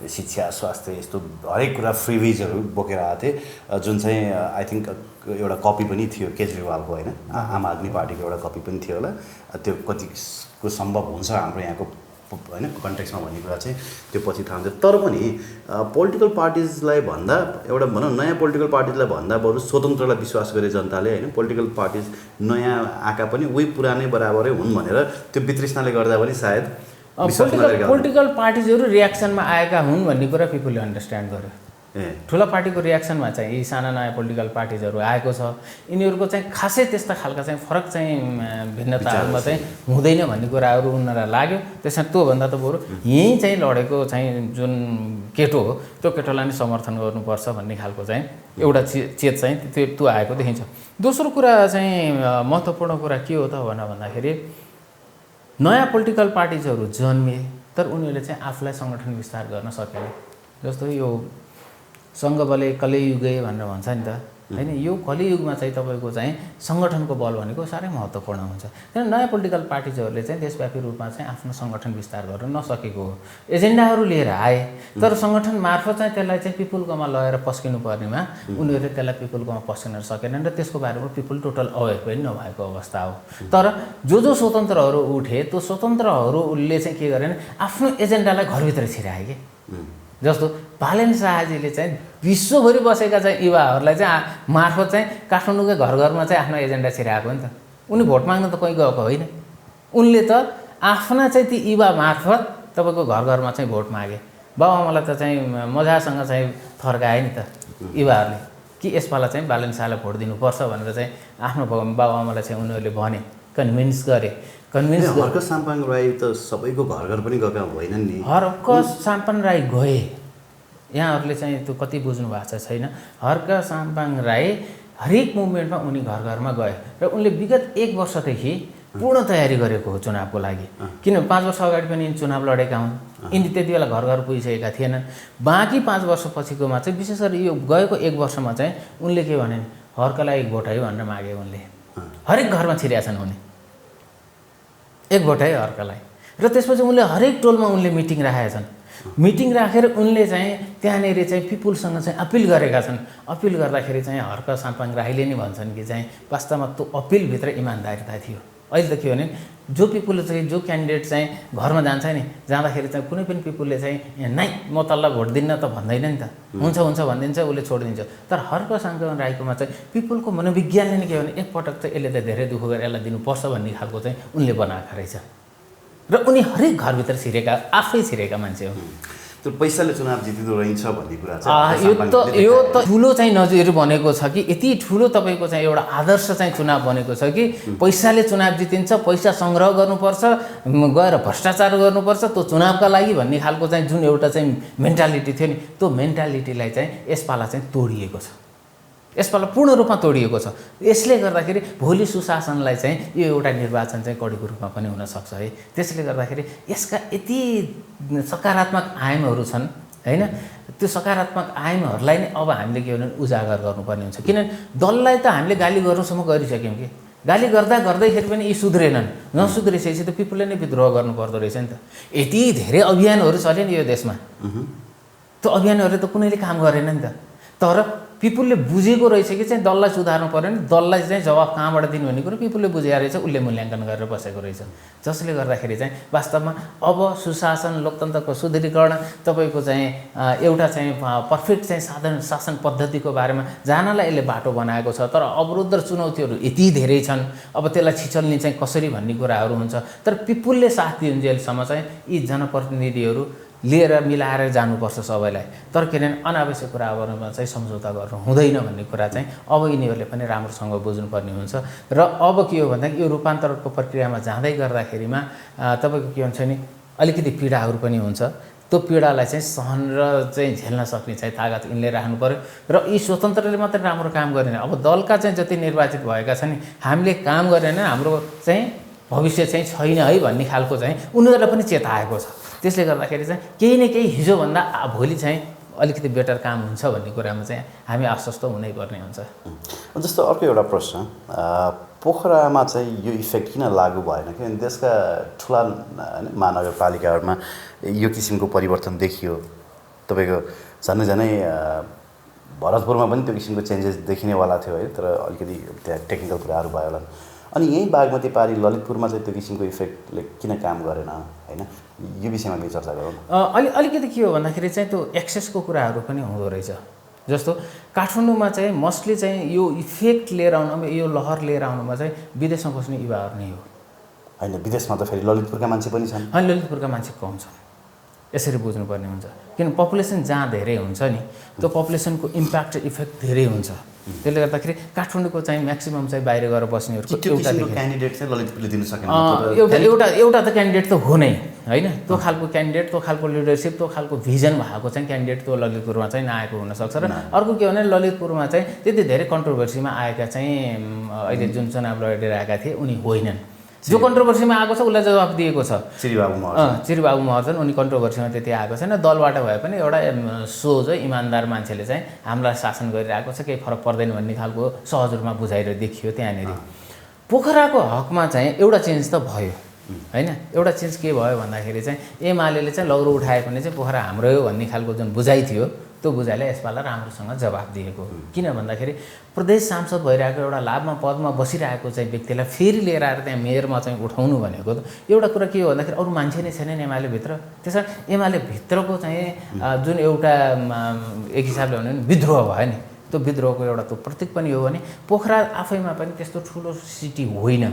शिक्षा, स्वास्थ्य यस्तो हरेक कुरा फ्रिविजहरू बोकेर आएको थिए, जुन चाहिँ आई थिङ्क एउटा कपी पनि थियो केजरीवालको होइन, आम आदमी पार्टीको एउटा कपी पनि थियो होला। त्यो कतिको सम्भव हुन्छ हाम्रो यहाँको होइन कन्टेक्समा भन्ने कुरा चाहिँ त्यो पछि थाहा हुन्छ। तर पनि पोलिटिकल पार्टिजलाई भन्दा एउटा भनौँ नयाँ पोलिटिकल पार्टिजलाई भन्दा बरु स्वतन्त्रलाई विश्वास गरे जनताले होइन। पोलिटिकल पार्टिज नयाँ आएका पनि उही पुरानै बराबरै हुन् भनेर त्यो वितृष्णाले गर्दा पनि सायद पोलिटिकल पार्टिजहरू रियाक्सनमा आएका हुन् भन्ने कुरा पिपुलले अन्डरस्ट्यान्ड गर्यो। ठुला पार्टीको रियाक्सनमा चाहिँ यी साना नयाँ पोलिटिकल पार्टिजहरू आएको छ, यिनीहरूको चाहिँ खासै त्यस्ता खालका चाहिँ फरक चाहिँ भिन्नताहरूमा चाहिँ हुँदैन भन्ने कुराहरू उनीहरूलाई लाग्यो। त्यसमा त्योभन्दा त बरु यहीँ चाहिँ लडेको चाहिँ जुन केटो हो त्यो केटोलाई नै समर्थन गर्नुपर्छ भन्ने खालको चाहिँ एउटा चेत चाहिँ त्यो आएको देखिन्छ। दोस्रो कुरा चाहिँ महत्त्वपूर्ण कुरा के हो त भन्दाखेरि नयाँ पोलिटिकल पार्टिजहरू जन्मिए तर उनीहरूले चाहिँ आफूलाई सङ्गठन विस्तार गर्न सकेन। जस्तो यो सङ्घबले कलियुगे भनेर भन्छ नि त होइन। यो कलियुगमा चाहिँ तपाईँको चाहिँ सङ्गठनको बल भनेको साह्रै महत्त्वपूर्ण हुन्छ। किन नयाँ पोलिटिकल पार्टिजहरूले चाहिँ देशव्यापी रूपमा चाहिँ आफ्नो सङ्गठन विस्तार गर्न नसकेको हो। एजेन्डाहरू लिएर आए तर सङ्गठन मार्फत चाहिँ त्यसलाई चाहिँ पिपुलकोमा लगेर पस्किनु पर्नेमा उनीहरूले त्यसलाई पिपुलकोमा पस्किन सकेनन् र त्यसको बारेमा पिपुल टोटल अवेर पनि नभएको अवस्था हो। तर जो स्वतन्त्रहरू उठे त्यो स्वतन्त्रहरूले चाहिँ के गरेन, आफ्नो एजेन्डालाई घरभित्र छिराए कि। जस्तो बालेन शाहजीले चाहिँ विश्वभरि बसेका चाहिँ युवाहरूलाई चाहिँ मार्फत चाहिँ काठमाडौँकै घरमा चाहिँ आफ्नो एजेन्डा छिराएको नि त। उनी भोट माग्न त कहीँ गएको होइन, उनले त आफ्ना चाहिँ ती युवा मार्फत तपाईँको घरमा चाहिँ भोट मागे। बाबुआमालाई त चाहिँ मजासँग चाहिँ थर्काए नि त युवाहरूले कि यसपालि चाहिँ बालेन शाहलाई भोट दिनुपर्छ भनेर चाहिँ आफ्नो बाबुआमालाई चाहिँ उनीहरूले भने, कन्भिन्स गरे। हर्क साम्पाङ राई त सबैको घर पनि गएका होइनन् नि। हर्क साम्पाङ राई गए, यहाँहरूले चाहिँ त्यो कति बुझ्नु भएको छैन। हर्क साम्पाङ राई हरेक मुभमेन्टमा उनी घरमा गए र उनले विगत 1 वर्षदेखि पूर्ण तयारी गरेको हो चुनावको लागि। किनभने 5 वर्ष अगाडि पनि चुनाव लडेका हुन्, यिनी त्यति बेला घर पुगिसकेका थिएनन्। बाँकी 5 वर्षपछिकोमा चाहिँ विशेष गरी यो गएको 1 वर्षमा चाहिँ उनले के भने हर्कलाई 1 भोट है भनेर मागे। उनले हरेक घरमा छिरेका छन् उनी 1 भोट है हर्कलाई। र त्यसपछि उनले हरेक टोलमा उनले मिटिङ राखेका छन्। मिटिङ राखेर उनले चाहिँ त्यहाँनिर चाहिँ पिपुलसँग चाहिँ अपिल गरेका छन्। अपिल गर्दाखेरि चाहिँ हर्क साम्पाङ राईले नै भन्छन् कि चाहिँ वास्तवमा त्यो अपिलभित्र इमान्दारिता थियो। अहिले त के भने जो पिपुलले चाहिँ जो क्यान्डिडेट चाहिँ घरमा जान्छ नि, जाँदाखेरि चाहिँ कुनै पनि पिपुलले चाहिँ नाइ म तल्लाई भोट दिन्न त भन्दैन नि त, हुन्छ भनिदिन्छ, उसले छोडिदिन्छ। तर हर्क साम्पाङ राईकोमा चाहिँ पिपुलको मनोविज्ञानले नै के भने एकपटक चाहिँ यसले त धेरै दुःख गरेर यसलाई दिनुपर्छ भन्ने खालको चाहिँ उनले बनाएको रहेछ। र उनी हरेक घरभित्र आफै छिरेका मान्छे हो। त्यो पैसाले चुनाव जितिँदो रहेछ भन्ने कुरा चाहिँ यो त ठुलो चाहिँ नजिर बनेको छ कि यति ठुलो तपाईँको चाहिँ एउटा आदर्श चाहिँ चुनाव बनेको छ कि पैसाले चुनाव जितिन्छ, पैसा सङ्ग्रह गर्नुपर्छ, गएर भ्रष्टाचार गर्नुपर्छ त्यो चुनावका लागि भन्ने खालको चाहिँ जुन एउटा चाहिँ मेन्टालिटी थियो नि, त्यो मेन्टालिटीलाई चाहिँ यसपाला चाहिँ तोडिएको छ। यसपाला पूर्ण रूपमा तोडिएको छ। यसले गर्दाखेरि भोलि सुशासनलाई चाहिँ यो एउटा निर्वाचन चाहिँ कडीको रूपमा पनि हुनसक्छ है। त्यसले गर्दाखेरि यसका यति सकारात्मक आयामहरू छन् होइन। त्यो सकारात्मक आयामहरूलाई नै अब हामीले के भने उजागर गर्नुपर्ने हुन्छ। किनभने दललाई त हामीले गाली गर्नुसम्म गरिसक्यौँ कि गाली गर्दैखेरि पनि यी सुध्रेनन्, नसुध्रेपछि त पिपुलले नै विद्रोह गर्नुपर्दो रहेछ नि त। यति धेरै अभियानहरू चल्यो नि यो देशमा, त्यो अभियानहरूले त कुनैले काम गरेन नि त। तर पिपुलले बुझेको रहेछ कि चाहिँ दललाई सुधार्नु पर्यो नि, दललाई चाहिँ जवाफ कहाँबाट दिनु भन्ने कुरो पिपुलले बुझेको रहेछ, उसले मूल्याङ्कन गरेर बसेको रहेछ। जसले गर्दाखेरि चाहिँ वास्तवमा अब सुशासन लोकतन्त्रको सुदृढीकरण तपाईँको चाहिँ एउटा चाहिँ पर्फेक्ट चाहिँ शासन पद्धतिको बारेमा जानलाई यसले बाटो बनाएको छ। तर अवरोध र चुनौतीहरू यति धेरै छन्, अब त्यसलाई छिचल्ने चाहिँ कसरी भन्ने कुराहरू हुन्छ। तर पिपुलले साथ दिउन्जेलसम्म चाहिँ यी जनप्रतिनिधिहरू लिएर मिलाएर जानुपर्छ सबैलाई। तर के अरे अनावश्यक कुराहरूमा चाहिँ सम्झौता गर्नु हुँदैन भन्ने कुरा चाहिँ अब यिनीहरूले पनि राम्रोसँग बुझ्नुपर्ने हुन्छ। र अब के हो भन्दाखेरि यो रूपान्तरणको प्रक्रियामा जाँदै गर्दाखेरिमा तपाईँको के हुन्छ नि अलिकति पीडाहरू पनि हुन्छ। त्यो पीडालाई चाहिँ सहन र चाहिँ झेल्न सक्ने चाहिँ तागत यिनले राख्नु पर्यो र यी स्वतन्त्रले मात्रै राम्रो काम गरेन। अब दलका चाहिँ जति निर्वाचित भएका छन् नि हामीले काम गरेन हाम्रो चाहिँ भविष्य चाहिँ छैन है भन्ने खालको चाहिँ उनीहरूलाई पनि चेताएको छ। त्यसले गर्दाखेरि चाहिँ केही न केही हिजोभन्दा भोलि चाहिँ अलिकति बेटर काम हुन्छ भन्ने कुरामा चाहिँ हामी आश्वस्त हुनैपर्ने हुन्छ। जस्तो अर्को एउटा प्रश्न, पोखरामा चाहिँ यो इफेक्ट किन लागू भएन? किनभने देशका ठुला महानगरपालिकाहरूमा यो किसिमको परिवर्तन देखियो। तपाईँको झन्डै भरतपुरमा पनि त्यो किसिमको चेन्जेस देखिनेवाला थियो है, तर अलिकति त्यहाँ टेक्निकल कुराहरू भयो होला। अनि यहीँ बागमती पारी ललितपुरमा चाहिँ त्यो किसिमको इफेक्टले किन काम गरेन होइन? यो विषयमा केही चर्चा गरौँ। अलिकति के हो भन्दाखेरि चाहिँ त्यो एक्सेसको कुराहरू पनि हुँदो रहेछ। जस्तो काठमाडौँमा चाहिँ मोस्टली चाहिँ यो इफेक्ट लिएर आउनुमा यो लहर लिएर आउनुमा चाहिँ विदेशमा बस्ने युवाहरू नै हो होइन। विदेशमा त फेरि ललितपुरका मान्छे पनि छन्। होइन, ललितपुरका मान्छे कम छन्, यसरी बुझ्नुपर्ने हुन्छ। किन पपुलेसन जहाँ धेरै हुन्छ नि त्यो पपुलेसनको इम्प्याक्ट इफेक्ट धेरै हुन्छ। त्यसले गर्दाखेरि काठमाडौँको चाहिँ म्याक्सिमम चाहिँ बाहिर गएर बस्नेहरूको क्यान्डिडेट चाहिँ ललितपुरले दिन सकेन। एउटा त क्यान्डिडेट त हो नै होइन। त्यो खालको क्यान्डिडेट, त्यो खालको लिडरसिप, त्यो खालको भिजन भएको चाहिँ क्यान्डिडेट त्यो ललितपुरमा चाहिँ नआएको हुनसक्छ। र अर्को के भने ललितपुरमा चाहिँ त्यति धेरै कन्ट्रोभर्सीमा आएका चाहिँ अहिले जुन चुनाव लडिरहेका थिए उनी होइनन्। जो कन्ट्रोभर्सीमा आएको छ उसलाई जवाफ दिएको छ। चिरीबाबु महर्जन उनी कन्ट्रोभर्सीमा त्यति आएको छैन। दलबाट भए पनि एउटा सोझ इमान्दार मान्छेले चाहिँ हामीलाई शासन गरिरहेको छ, केही फरक पर्दैन भन्ने खालको सहज रूपमा बुझाएर देखियो त्यहाँनिर। पोखराको हकमा चाहिँ एउटा चेन्ज त भयो होइन। एउटा चेन्ज के भयो भन्दाखेरि चाहिँ एमाले चाहिँ लौरो उठाए पनि चाहिँ पोखरा हाम्रै हो भन्ने खालको जुन बुझाइ थियो त्यो बुझाइलाई यसपालि राम्रोसँग जवाफ दिएको। किन भन्दाखेरि प्रदेश सांसद भइरहेको एउटा लाभमा पदमा बसिरहेको चाहिँ व्यक्तिलाई फेरि लिएर आएर त्यहाँ मेयरमा चाहिँ उठाउनु भनेको त एउटा कुरा के हो भन्दाखेरि अरू मान्छे नै छैनन् एमाले भित्र। त्यसमा एमाले भित्रको चाहिँ जुन एउटा एक हिसाबले भन्यो भने विद्रोह भयो नि, त्यो विद्रोहको एउटा त्यो प्रतीक पनि हो भने पोखरा आफैमा पनि त्यस्तो ठुलो सिटी होइन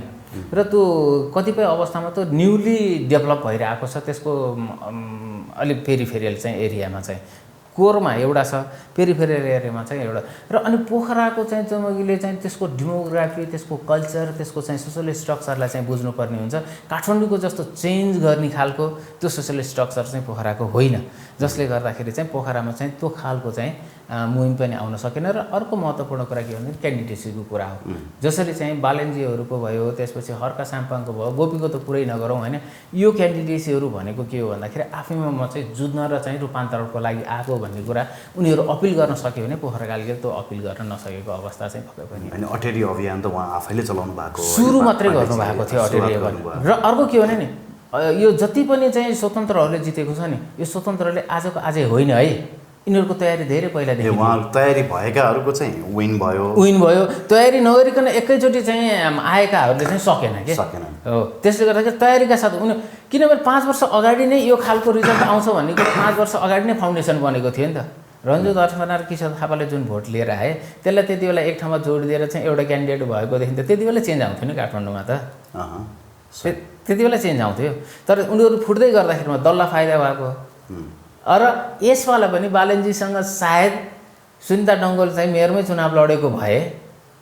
र त्यो कतिपय अवस्थामा त न्युली डेभलप भइरहेको छ। त्यसको अलिक पेरिफेरियल चाहिँ एरियामा चाहिँ कोरमा एउटा छ, पेरिफेरियल एरियामा चाहिँ एउटा। र अनि पोखराको चाहिँ चमकीले चाहिँ त्यसको डेमोग्राफी, त्यसको कल्चर, त्यसको चाहिँ सोसल स्ट्रक्चरलाई चाहिँ बुझ्नुपर्ने हुन्छ। काठमाडौँको जस्तो चेन्ज गर्ने खालको त्यो सोसल स्ट्रक्चर चाहिँ पोखराको होइन, जसले गर्दाखेरि चाहिँ पोखरामा चाहिँ त्यो खालको चाहिँ मुहिम पनि आउन सकेन। र अर्को महत्त्वपूर्ण कुरा के भने क्यान्डिडेसीको कुरा हो। जसरी चाहिँ बालनजीहरूको भयो, त्यसपछि हर्का साम्पाङको भयो, गोपीको त कुरै नगरौँ होइन। यो क्यान्डिडेसीहरू भनेको के हो भन्दाखेरि आफैमा म चाहिँ जुझ्न र चाहिँ रूपान्तरणको लागि आएको भन्ने कुरा उनीहरू अपिल गर्न सक्यो भने पोखराकालीले त्यो अपिल गर्न नसकेको अवस्था चाहिँ पक्कै पनि। होइन, अटेरी अभियान त उहाँ आफैले चलाउनु भएको, सुरु मात्रै गर्नुभएको थियो अटेरी अभियान। र अर्को के भने नि यो जति पनि चाहिँ स्वतन्त्रहरूले जितेको छ नि यो स्वतन्त्रले आजको आजै होइन है, यिनीहरूको तयारी धेरै पहिलादेखि तयारी भएकाहरूको चाहिँ विन भयो। तयारी नगरिकन एकैचोटि चाहिँ आएकाहरूले चाहिँ सकेन हो। त्यसले गर्दाखेरि तयारीका साथ उनी किनभने 5 वर्ष अगाडि नै यो खालको रिजल्ट आउँछ भनेको 5 वर्ष अगाडि नै फाउन्डेसन बनेको थियो नि त। रन्जु दर्शना र किशोर थापाले जुन भोट लिएर आए त्यसलाई त्यति बेला एक ठाउँमा जोड दिएर चाहिँ एउटा क्यान्डिडेट भएकोदेखि त त्यति बेला चेन्ज आउँथ्यो नि काठमाडौँमा त। त्यति बेला चेन्ज आउँथ्यो। तर उनीहरू फुट्दै गर्दाखेरिमा दललाई फाइदा भएको। र यसपालि पनि बालनजीसँग सायद सुनिता डङ्गोल चाहिँ मेयरमै चुनाव लडेको भए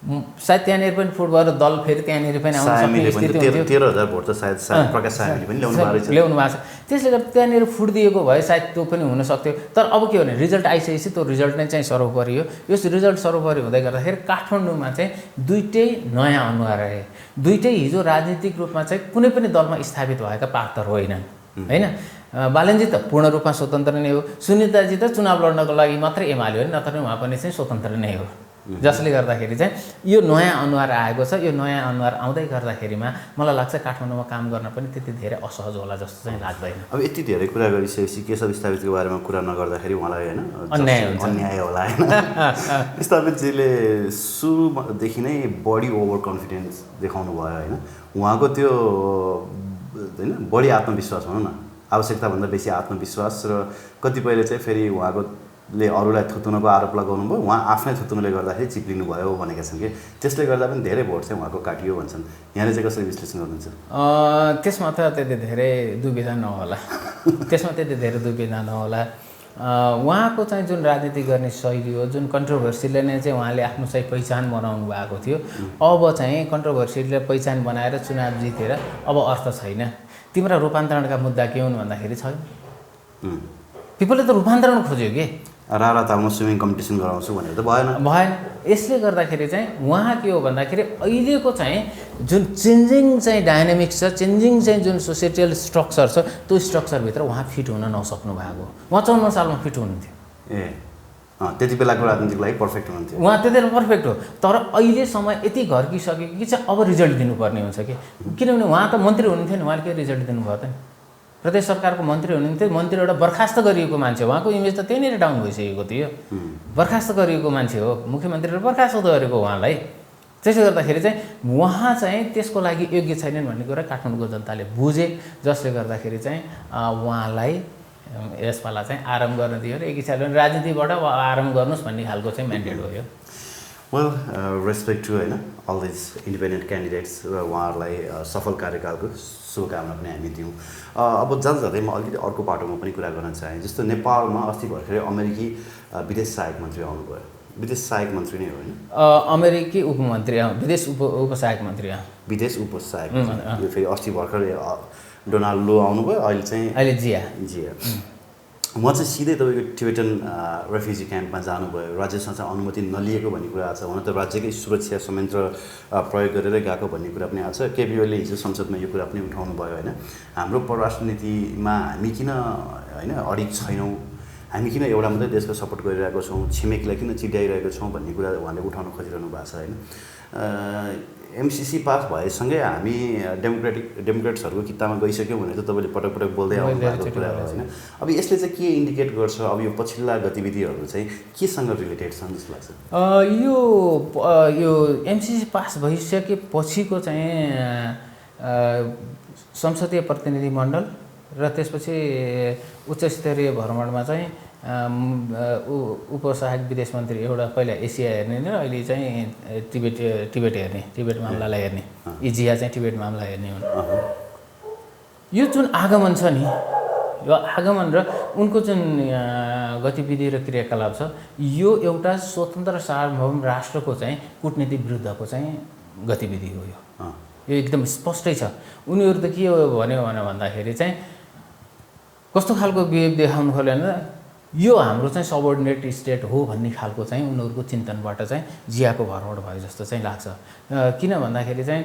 सायद त्यहाँनिर पनि फुट भएर दल फेरि त्यहाँनिर पनि आउन सक्ने स्थिति हुन्थ्यो। 13,000 भोट त सायद प्रकाश सामीले पनि ल्याउनु भएको छ। त्यसले गर्दा त्यहाँनिर फुट दिएको भए सायद त्यो पनि हुन सक्थ्यो। तर अब के भने रिजल्ट आइसकेपछि त्यो रिजल्ट नै चाहिँ सर्वोपरि हो। यो रिजल्ट सर्वोपरि हुँदै गर्दाखेरि काठमाडौँमा चाहिँ दुईटै नयाँ अनुहार आए। दुईटै हिजो राजनीतिक रूपमा चाहिँ कुनै पनि दलमा स्थापित भएका पात्र होइनन् होइन। बालनजी त पूर्ण रूपमा स्वतन्त्र नै हो। सुनिताजी त चुनाव लड्नको लागि मात्रै एमाले हो, नत्र उहाँ पनि चाहिँ स्वतन्त्र नै हो। जसले गर्दाखेरि चाहिँ यो नयाँ अनुहार आएको छ। यो नयाँ अनुहार आउँदै गर्दाखेरिमा मलाई लाग्छ काठमाडौँमा काम गर्न पनि त्यति धेरै असहज होला जस्तो चाहिँ लाग्दैन। अब यति धेरै कुरा गरिसकेपछि केशव स्थापितको बारेमा कुरा नगर्दाखेरि उहाँलाई होइन अन्याय होला होइन। स्थापितजीले सुरुदेखि नै बढी ओभर कन्फिडेन्स देखाउनु भयो होइन। उहाँको त्यो होइन बढी आत्मविश्वास भनौँ न, आवश्यकताभन्दा बेसी आत्मविश्वास र कतिपयले चाहिँ फेरि उहाँकोले अरूलाई थुत्नुको आरोप लगाउनु भयो, उहाँ आफ्नै थुत्नुले गर्दाखेरि चिप्लिनु भयो भनेका छन् कि त्यसले गर्दा पनि धेरै भोट चाहिँ उहाँको काटियो भन्छन्। यहाँले चाहिँ कसरी विश्लेषण गर्नुहुन्छ? त्यसमा त त्यति धेरै दुविधा नहोला। उहाँको चाहिँ जुन राजनीति गर्ने शैली हो, जुन कन्ट्रोभर्सीले नै चाहिँ उहाँले आफ्नो चाहिँ पहिचान बनाउनु भएको थियो, अब चाहिँ कन्ट्रोभर्सीले पहिचान बनाएर चुनाव जितेर अब अर्थ छैन। तिम्रा रूपान्तरणका मुद्दा के हुन् भन्दाखेरि छैन। उम्, पिपलले त रूपान्तरण खोज्यो कि रारा तालमा स्विमिङ कम्पिटिसन गराउँछु भनेर त भएन। यसले गर्दाखेरि चाहिँ उहाँ के हो भन्दाखेरि अहिलेको चाहिँ जुन चेन्जिङ चाहिँ डाइनामिक्स छ, चेन्जिङ चाहिँ जुन सोसाइटल स्ट्रक्चर छ, त्यो स्ट्रक्चरभित्र उहाँ फिट हुन नसक्नु भएको। उहाँ 54 सालमा फिट हुनुहुन्थ्यो। त्यति बेलाको राजनीतिको लागि पर्फेक्ट हुनुहुन्थ्यो। उहाँ त्यति बेला पर्फेक्ट हो, तर अहिलेसम्म यति घर्किसक्यो कि चाहिँ अब रिजल्ट दिनुपर्ने हुन्छ कि, किनभने उहाँ त मन्त्री हुनुहुन्थ्यो नि, उहाँले के रिजल्ट दिनुभयो त नि? प्रदेश सरकारको मन्त्री हुनुहुन्थ्यो, मन्त्री एउटा बर्खास्त गरिएको मान्छे, उहाँको इमेज त त्यहीँनिर डाउन भइसकेको थियो। बर्खास्त गरिएको मान्छे हो, मुख्यमन्त्रीले बर्खास्त गरेको उहाँलाई। त्यसले गर्दाखेरि चाहिँ उहाँ चाहिँ त्यसको लागि योग्य छैनन् भन्ने कुरा काठमाडौँको जनताले बुझे, जसले गर्दाखेरि चाहिँ उहाँलाई यसपाला चाहिँ आराम गर्न दियो र एक हिसाबले राजनीतिबाट आराम गर्नुहोस् भन्ने खालको चाहिँ म्यान्डेट हो यो। वेल रेस्पेक्ट टु होइन अल दिज इन्डिपेन्डेन्ट क्यान्डिडेट्स र उहाँहरूलाई सफल कार्यकालको शुभकामना पनि हामी दिउँ। अब जाँदै म अलिकति अर्को पाटोमा पनि कुरा गर्न चाहेँ। जस्तो नेपालमा अस्ति भर्खरै अमेरिकी विदेश सहायक मन्त्री आउनुभयो। विदेश सहायक मन्त्री नै हो होइन? अमेरिकी उपमन्त्री, विदेश उपसहायक मन्त्री, विदेश उपसहायक मन्त्री। यो फेरि अस्ति भर्खरै डोनाल्ड लो आउनुभयो, अहिले जिया। उहाँ चाहिँ सिधै तपाईँको टिबेटन रेफ्युजी क्याम्पमा जानुभयो। राज्यसँग चाहिँ अनुमति नलिएको भन्ने कुरा आएको छ। हुन त राज्यकै सुरक्षा संयन्त्र प्रयोग गरेर गएको भन्ने कुरा पनि आएको छ। केपी ओलीले हिजो संसदमा यो कुरा पनि उठाउनु भयो होइन, हाम्रो परराष्ट्र नीतिमा हामी किन होइन अडिग छैनौँ, हामी किन एउटा मात्रै देशको सपोर्ट गरिरहेको छौँ, छिमेकीलाई किन चिड्याइरहेको छौँ भन्ने कुरा उहाँले उठाउन खोजिरहनु भएको छ होइन। एमसिसी पास भएसँगै हामी डेमोक्रेट्सहरूको किताबमा गइसक्यौँ भनेर चाहिँ तपाईँले पटक पटक बोल्दै आउनु भएको कुरा हो होइन। अब यसले चाहिँ के इन्डिकेट गर्छ, अब यो पछिल्ला गतिविधिहरू चाहिँ केसँग रिलेटेड छन् जस्तो लाग्छ? यो एमसिसी पास भइसकेपछिको चाहिँ संसदीय प्रतिनिधिमण्डल र त्यसपछि उच्च स्तरीय भ्रमणमा चाहिँ उपसहायक विदेश मन्त्री एउटा पहिला एसिया हेर्ने र अहिले चाहिँ टिबेट हेर्ने, टिबेट मामलालाई हेर्ने, जिया चाहिँ टिबेट मामला हेर्ने हुन्। यो जुन आगमन छ नि, यो आगमन र उनको जुन गतिविधि र क्रियाकलाप छ, यो एउटा स्वतन्त्र सार्वभौम राष्ट्रको चाहिँ कूटनीति विरुद्धको चाहिँ गतिविधि हो। यो एकदम स्पष्टै छ। उनीहरू त के हो भन्दाखेरि चाहिँ कस्तो खालको बिहेभ देखाउनु खोल्यो भने यो हाम्रो चाहिँ सबअर्डिनेट स्टेट हो भन्ने खालको चाहिँ उनीहरूको चिन्तनबाट चाहिँ जियाको भरमट भयो जस्तो चाहिँ लाग्छ। किन भन्दाखेरि चाहिँ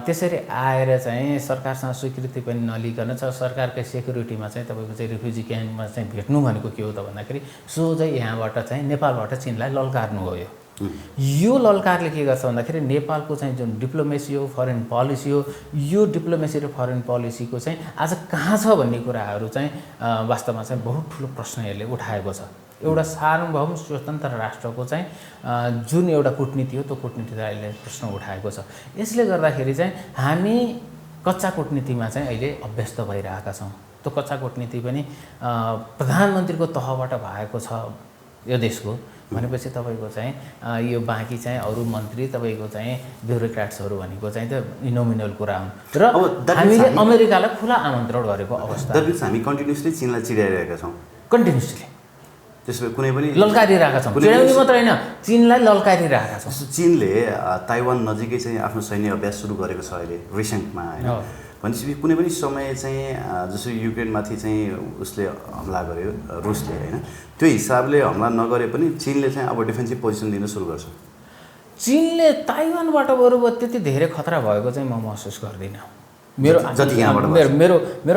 त्यसरी आएर चाहिँ सरकारसँग स्वीकृति पनि नलिकन सरकारकै सेक्युरिटीमा चाहिँ तपाईँको चाहिँ रिफ्युजी क्याम्पमा चाहिँ भेट्नु भनेको के हो त भन्दाखेरि सोझै यहाँबाट चाहिँ नेपालबाट चीनलाई ललकार्नु हो। यो ललकारले के गर्छ भन्दाखेरि नेपालको चाहिँ जुन डिप्लोमेसी हो, फरेन पोलिसी हो, यो डिप्लोमेसी र फरेन पोलिसीको चाहिँ आज कहाँ छ भन्ने कुराहरू चाहिँ वास्तवमा चाहिँ बहुत ठुलो प्रश्न यसले उठाएको छ। एउटा सार्वभौम स्वतन्त्र राष्ट्रको चाहिँ जुन एउटा कूटनीति हो, त्यो कूटनीतिलाई अहिले प्रश्न उठाएको छ। यसले गर्दाखेरि चाहिँ हामी कच्चा कूटनीतिमा चाहिँ अहिले अभ्यस्त भइरहेका छौँ। त्यो कच्चा कूटनीति पनि प्रधानमन्त्रीको तहबाट भएको छ यो देशको भनेपछि तपाईँको चाहिँ यो बाँकी चाहिँ अरू मन्त्री तपाईँको चाहिँ ब्युरोक्राट्सहरू भनेको चाहिँ त नोमिनल कुरा हुन् र हामीले अमेरिकालाई खुला आमन्त्रण गरेको अवस्था। हामी कन्टिन्युसली चीनलाई चिडाइरहेका छौँ, कन्टिन्युसली त्यसमा कुनै पनि ललकारिरहेका छौँ। चिडाउने मात्र होइन, चीनलाई ललकारिरहेका छौँ। चीनले ताइवान नजिकै चाहिँ आफ्नो सैन्य अभ्यास सुरु गरेको छ अहिले रिसेन्टमा होइन। भनेपछि कुनै पनि समय चाहिँ जस्तो युक्रेनमाथि चाहिँ उसले हमला गर्यो रुसले होइन, त्यो हिसाबले हमला नगरे पनि चीनले चाहिँ अब डिफेन्सिभ पोजिसन दिन सुरु गर्छ। चीनले ताइवानबाट बरु त्यति धेरै खतरा भएको चाहिँ म महसुस गर्दिनँ। मेरो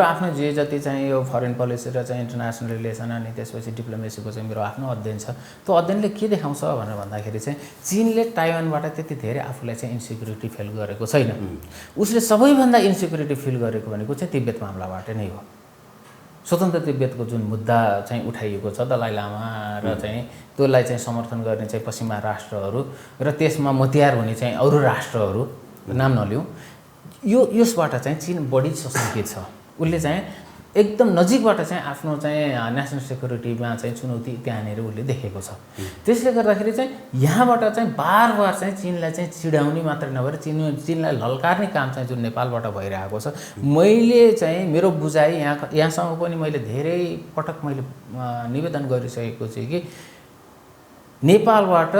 आफ्नो जे जति चाहिँ यो फरेन पोलिसी र चाहिँ इन्टरनेसनल रिलेसन अनि त्यसपछि डिप्लोमेसीको चाहिँ मेरो आफ्नो अध्ययन छ। त्यो अध्ययनले के देखाउँछ भनेर भन्दाखेरि चाहिँ चीनले ताइवानबाट त्यति धेरै आफूलाई चाहिँ इन्सिक्युरिटी फिल गरेको छैन। उसले सबैभन्दा इन्सिक्युरिटी फिल गरेको भनेको चाहिँ तिब्बत मामलाबाट नै हो। स्वतन्त्र तिब्बतको जुन मुद्दा चाहिँ उठाइएको छ दलाई लामा र चाहिँ त्यसलाई चाहिँ समर्थन गर्ने चाहिँ पश्चिमा राष्ट्रहरू र त्यसमा मतियार हुने चाहिँ अरू राष्ट्रहरू नाम नलिउँ, यसबाट चाहिँ चीन बढी सशङ्कित छ। उसले चाहिँ एकदम नजिकबाट चाहिँ आफ्नो चाहिँ नेसनल सेक्युरिटीमा चाहिँ चुनौती त्यहाँनिर उसले देखेको छ। त्यसले गर्दाखेरि चाहिँ यहाँबाट चाहिँ बार बार चाहिँ चीनलाई चाहिँ चिडाउने मात्रै नभएर चीनलाई ललकार्ने काम चाहिँ जुन नेपालबाट भइरहेको छ। मैले चाहिँ मेरो बुझाइ यहाँसँग पनि मैले धेरै पटक मैले निवेदन गरिसकेको छु कि नेपालबाट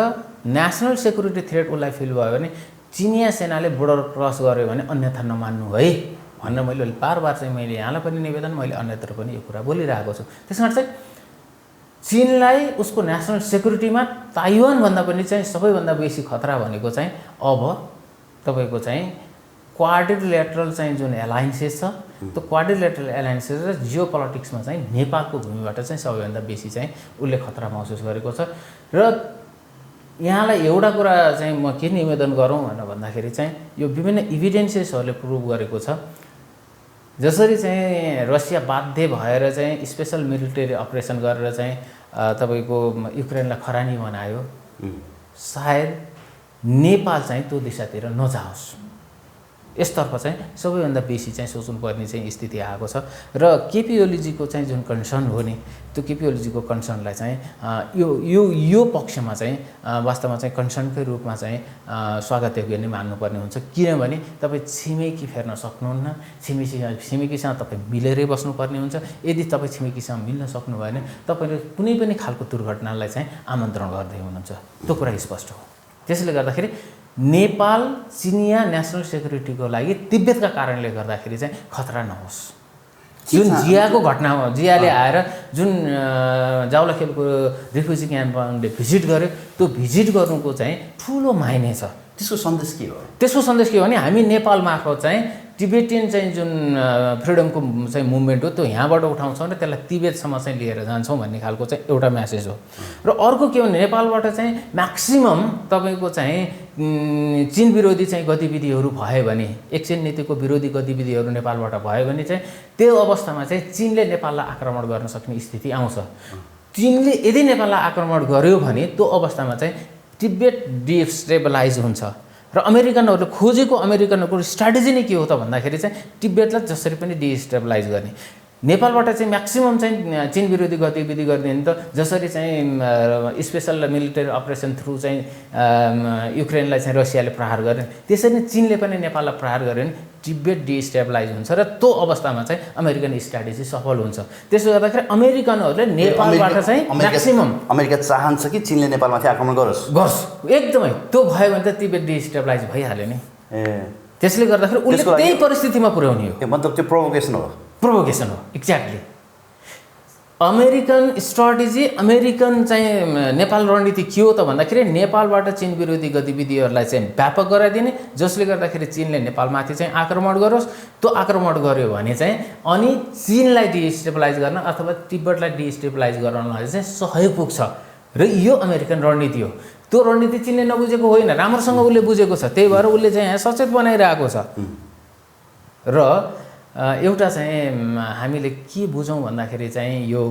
नेसनल सेक्युरिटी थ्रेट उसलाई फिल भयो भने चिनिया सेनाले बोर्डर क्रस गर्यो भने अन्यथा नमान्नु है भन्न मैले बार चाहिँ मैले यहाँलाई पनि निवेदन, मैले अन्यत्र पनि यो कुरा बोलिरहेको छु। त्यस कारण चाहिँ चीनलाई उसको नेसनल सेक्युरिटीमा ताइवानभन्दा पनि चाहिँ सबैभन्दा बेसी खतरा भनेको चाहिँ अब तपाईँको चाहिँ क्वाड्रिलेटरल चाहिँ जुन एलायन्सेस छ, त्यो क्वाड्रिलेटरल एलायन्सेस र जियो पोलिटिक्समा चाहिँ नेपालको भूमिबाट चाहिँ सबैभन्दा बेसी चाहिँ उसले खतरा महसुस गरेको छ। र यहाँलाई एउटा कुरा चाहिँ म के निवेदन गरौँ भनेर भन्दाखेरि चाहिँ यो विभिन्न इभिडेन्सेसहरूले प्रुभ गरेको छ, जसरी चाहिँ रसिया बाध्य भएर चाहिँ स्पेसल मिलिटरी अपरेसन गरेर चाहिँ तपाईँको युक्रेनलाई खरानी बनायो, सायद नेपाल चाहिँ त्यो दिशातिर नजाओस्, यसतर्फ चाहिँ सबैभन्दा बेसी चाहिँ सोच्नुपर्ने चाहिँ स्थिति आएको छ। र केपी ओलीजीको चाहिँ जुन कन्सर्न हो नि, त्यो केपी ओलीजीको कन्सर्नलाई चाहिँ यो पक्षमा चाहिँ वास्तवमा चाहिँ कन्सर्नकै रूपमा चाहिँ स्वागतयोग्य नै मान्नुपर्ने हुन्छ। किनभने तपाईँ छिमेकी फेर्न सक्नुहुन्न, छिमेकीसँग तपाईँ मिलेरै बस्नुपर्ने हुन्छ। यदि तपाईँ छिमेकीसँग मिल्न सक्नु भएन तपाईँले कुनै पनि खालको दुर्घटनालाई चाहिँ आमन्त्रण गर्दै हुनुहुन्छ, त्यो कुरा स्पष्ट हो। त्यसले गर्दाखेरि नेपाल चिनिया नेसनल सेक्युरिटीको लागि तिब्बतका कारणले गर्दाखेरि चाहिँ खतरा नहोस्। जुन जियाको घटना हो, जियाले आएर जुन जावलाखेलको रिफ्युजी क्याम्पले भिजिट गर्यो, त्यो भिजिट गर्नुको चाहिँ ठुलो मायने छ। त्यसको सन्देश के हो? त्यसको सन्देश के हो भने हामी नेपाल मार्फत चाहिँ टिबेटियन चाहिँ जुन फ्रिडमको चाहिँ मुभमेन्ट हो त्यो यहाँबाट उठाउँछौँ र त्यसलाई तिब्बतसम्म चाहिँ लिएर जान्छौँ भन्ने खालको चाहिँ एउटा म्यासेज हो। र अर्को के हो भने नेपालबाट चाहिँ म्याक्सिमम तपाईँको चाहिँ चीन विरोधी चाहिँ गतिविधिहरू भयो भने, एक्सचेन्ज नीतिको विरोधी गतिविधिहरू नेपालबाट भयो भने चाहिँ त्यो अवस्थामा चाहिँ चीनले नेपाललाई आक्रमण गर्न सक्ने स्थिति आउँछ। चीनले यदि नेपाललाई आक्रमण गर्यो भने त्यो अवस्थामा चाहिँ तिब्बत डिस्टेबलाइज हुन्छ। र अमेरिकनहरूले खोजेको अमेरिकनहरूको स्ट्राटेजी नै के हो त भन्दाखेरि चाहिँ तिब्बतलाई जसरी पनि डिस्टेबलाइज गर्ने, नेपालबाट चाहिँ म्याक्सिमम चाहिँ चीन विरोधी गतिविधि गर्ने नि त, जसरी चाहिँ स्पेसल मिलिटरी अपरेसन थ्रु चाहिँ युक्रेनलाई चाहिँ रसियाले प्रहार गरे, त्यसरी नै चीनले पनि नेपाललाई प्रहार गर्यो भने तिब्बत डिस्टेबलाइज हुन्छ र त्यो अवस्थामा चाहिँ अमेरिकन स्ट्राटेजी सफल हुन्छ। त्यसो गर्दाखेरि अमेरिकनहरूले नेपालबाट चाहिँ म्याक्सिमम अमेरिका चाहन्छ कि चीनले नेपालमाथि आक्रमण गरोस्, एकदमै त्यो भयो भने त तिब्बत डिस्टेबलाइज भइहाल्यो नि। त्यसले गर्दाखेरि उसले त्यही परिस्थितिमा पुर्याउने हो। मतलब त्यो प्रोभोकेसन हो एक्ज्याक्टली। अमेरिकन स्ट्राटेजी, अमेरिकन चाहिँ नेपाल रणनीति के हो त भन्दाखेरि नेपालबाट चीन विरोधी गतिविधिहरूलाई चाहिँ व्यापक गराइदिने, जसले गर्दाखेरि चीनले नेपालमाथि चाहिँ आक्रमण गरोस्। त्यो आक्रमण गर्यो भने चाहिँ अनि चीनलाई डिस्टेबलाइज गर्न अथवा तिब्बतलाई डिस्टेबलाइज गराउनलाई चाहिँ सहयोग पुग्छ। र यो अमेरिकन रणनीति हो। त्यो रणनीति चीनले नबुझेको होइन, राम्रोसँग उसले बुझेको छ, त्यही भएर उसले चाहिँ यहाँ सचेत बनाइरहेको छ। र एउटा चाहिँ हामीले के बुझौँ भन्दाखेरि चाहिँ यो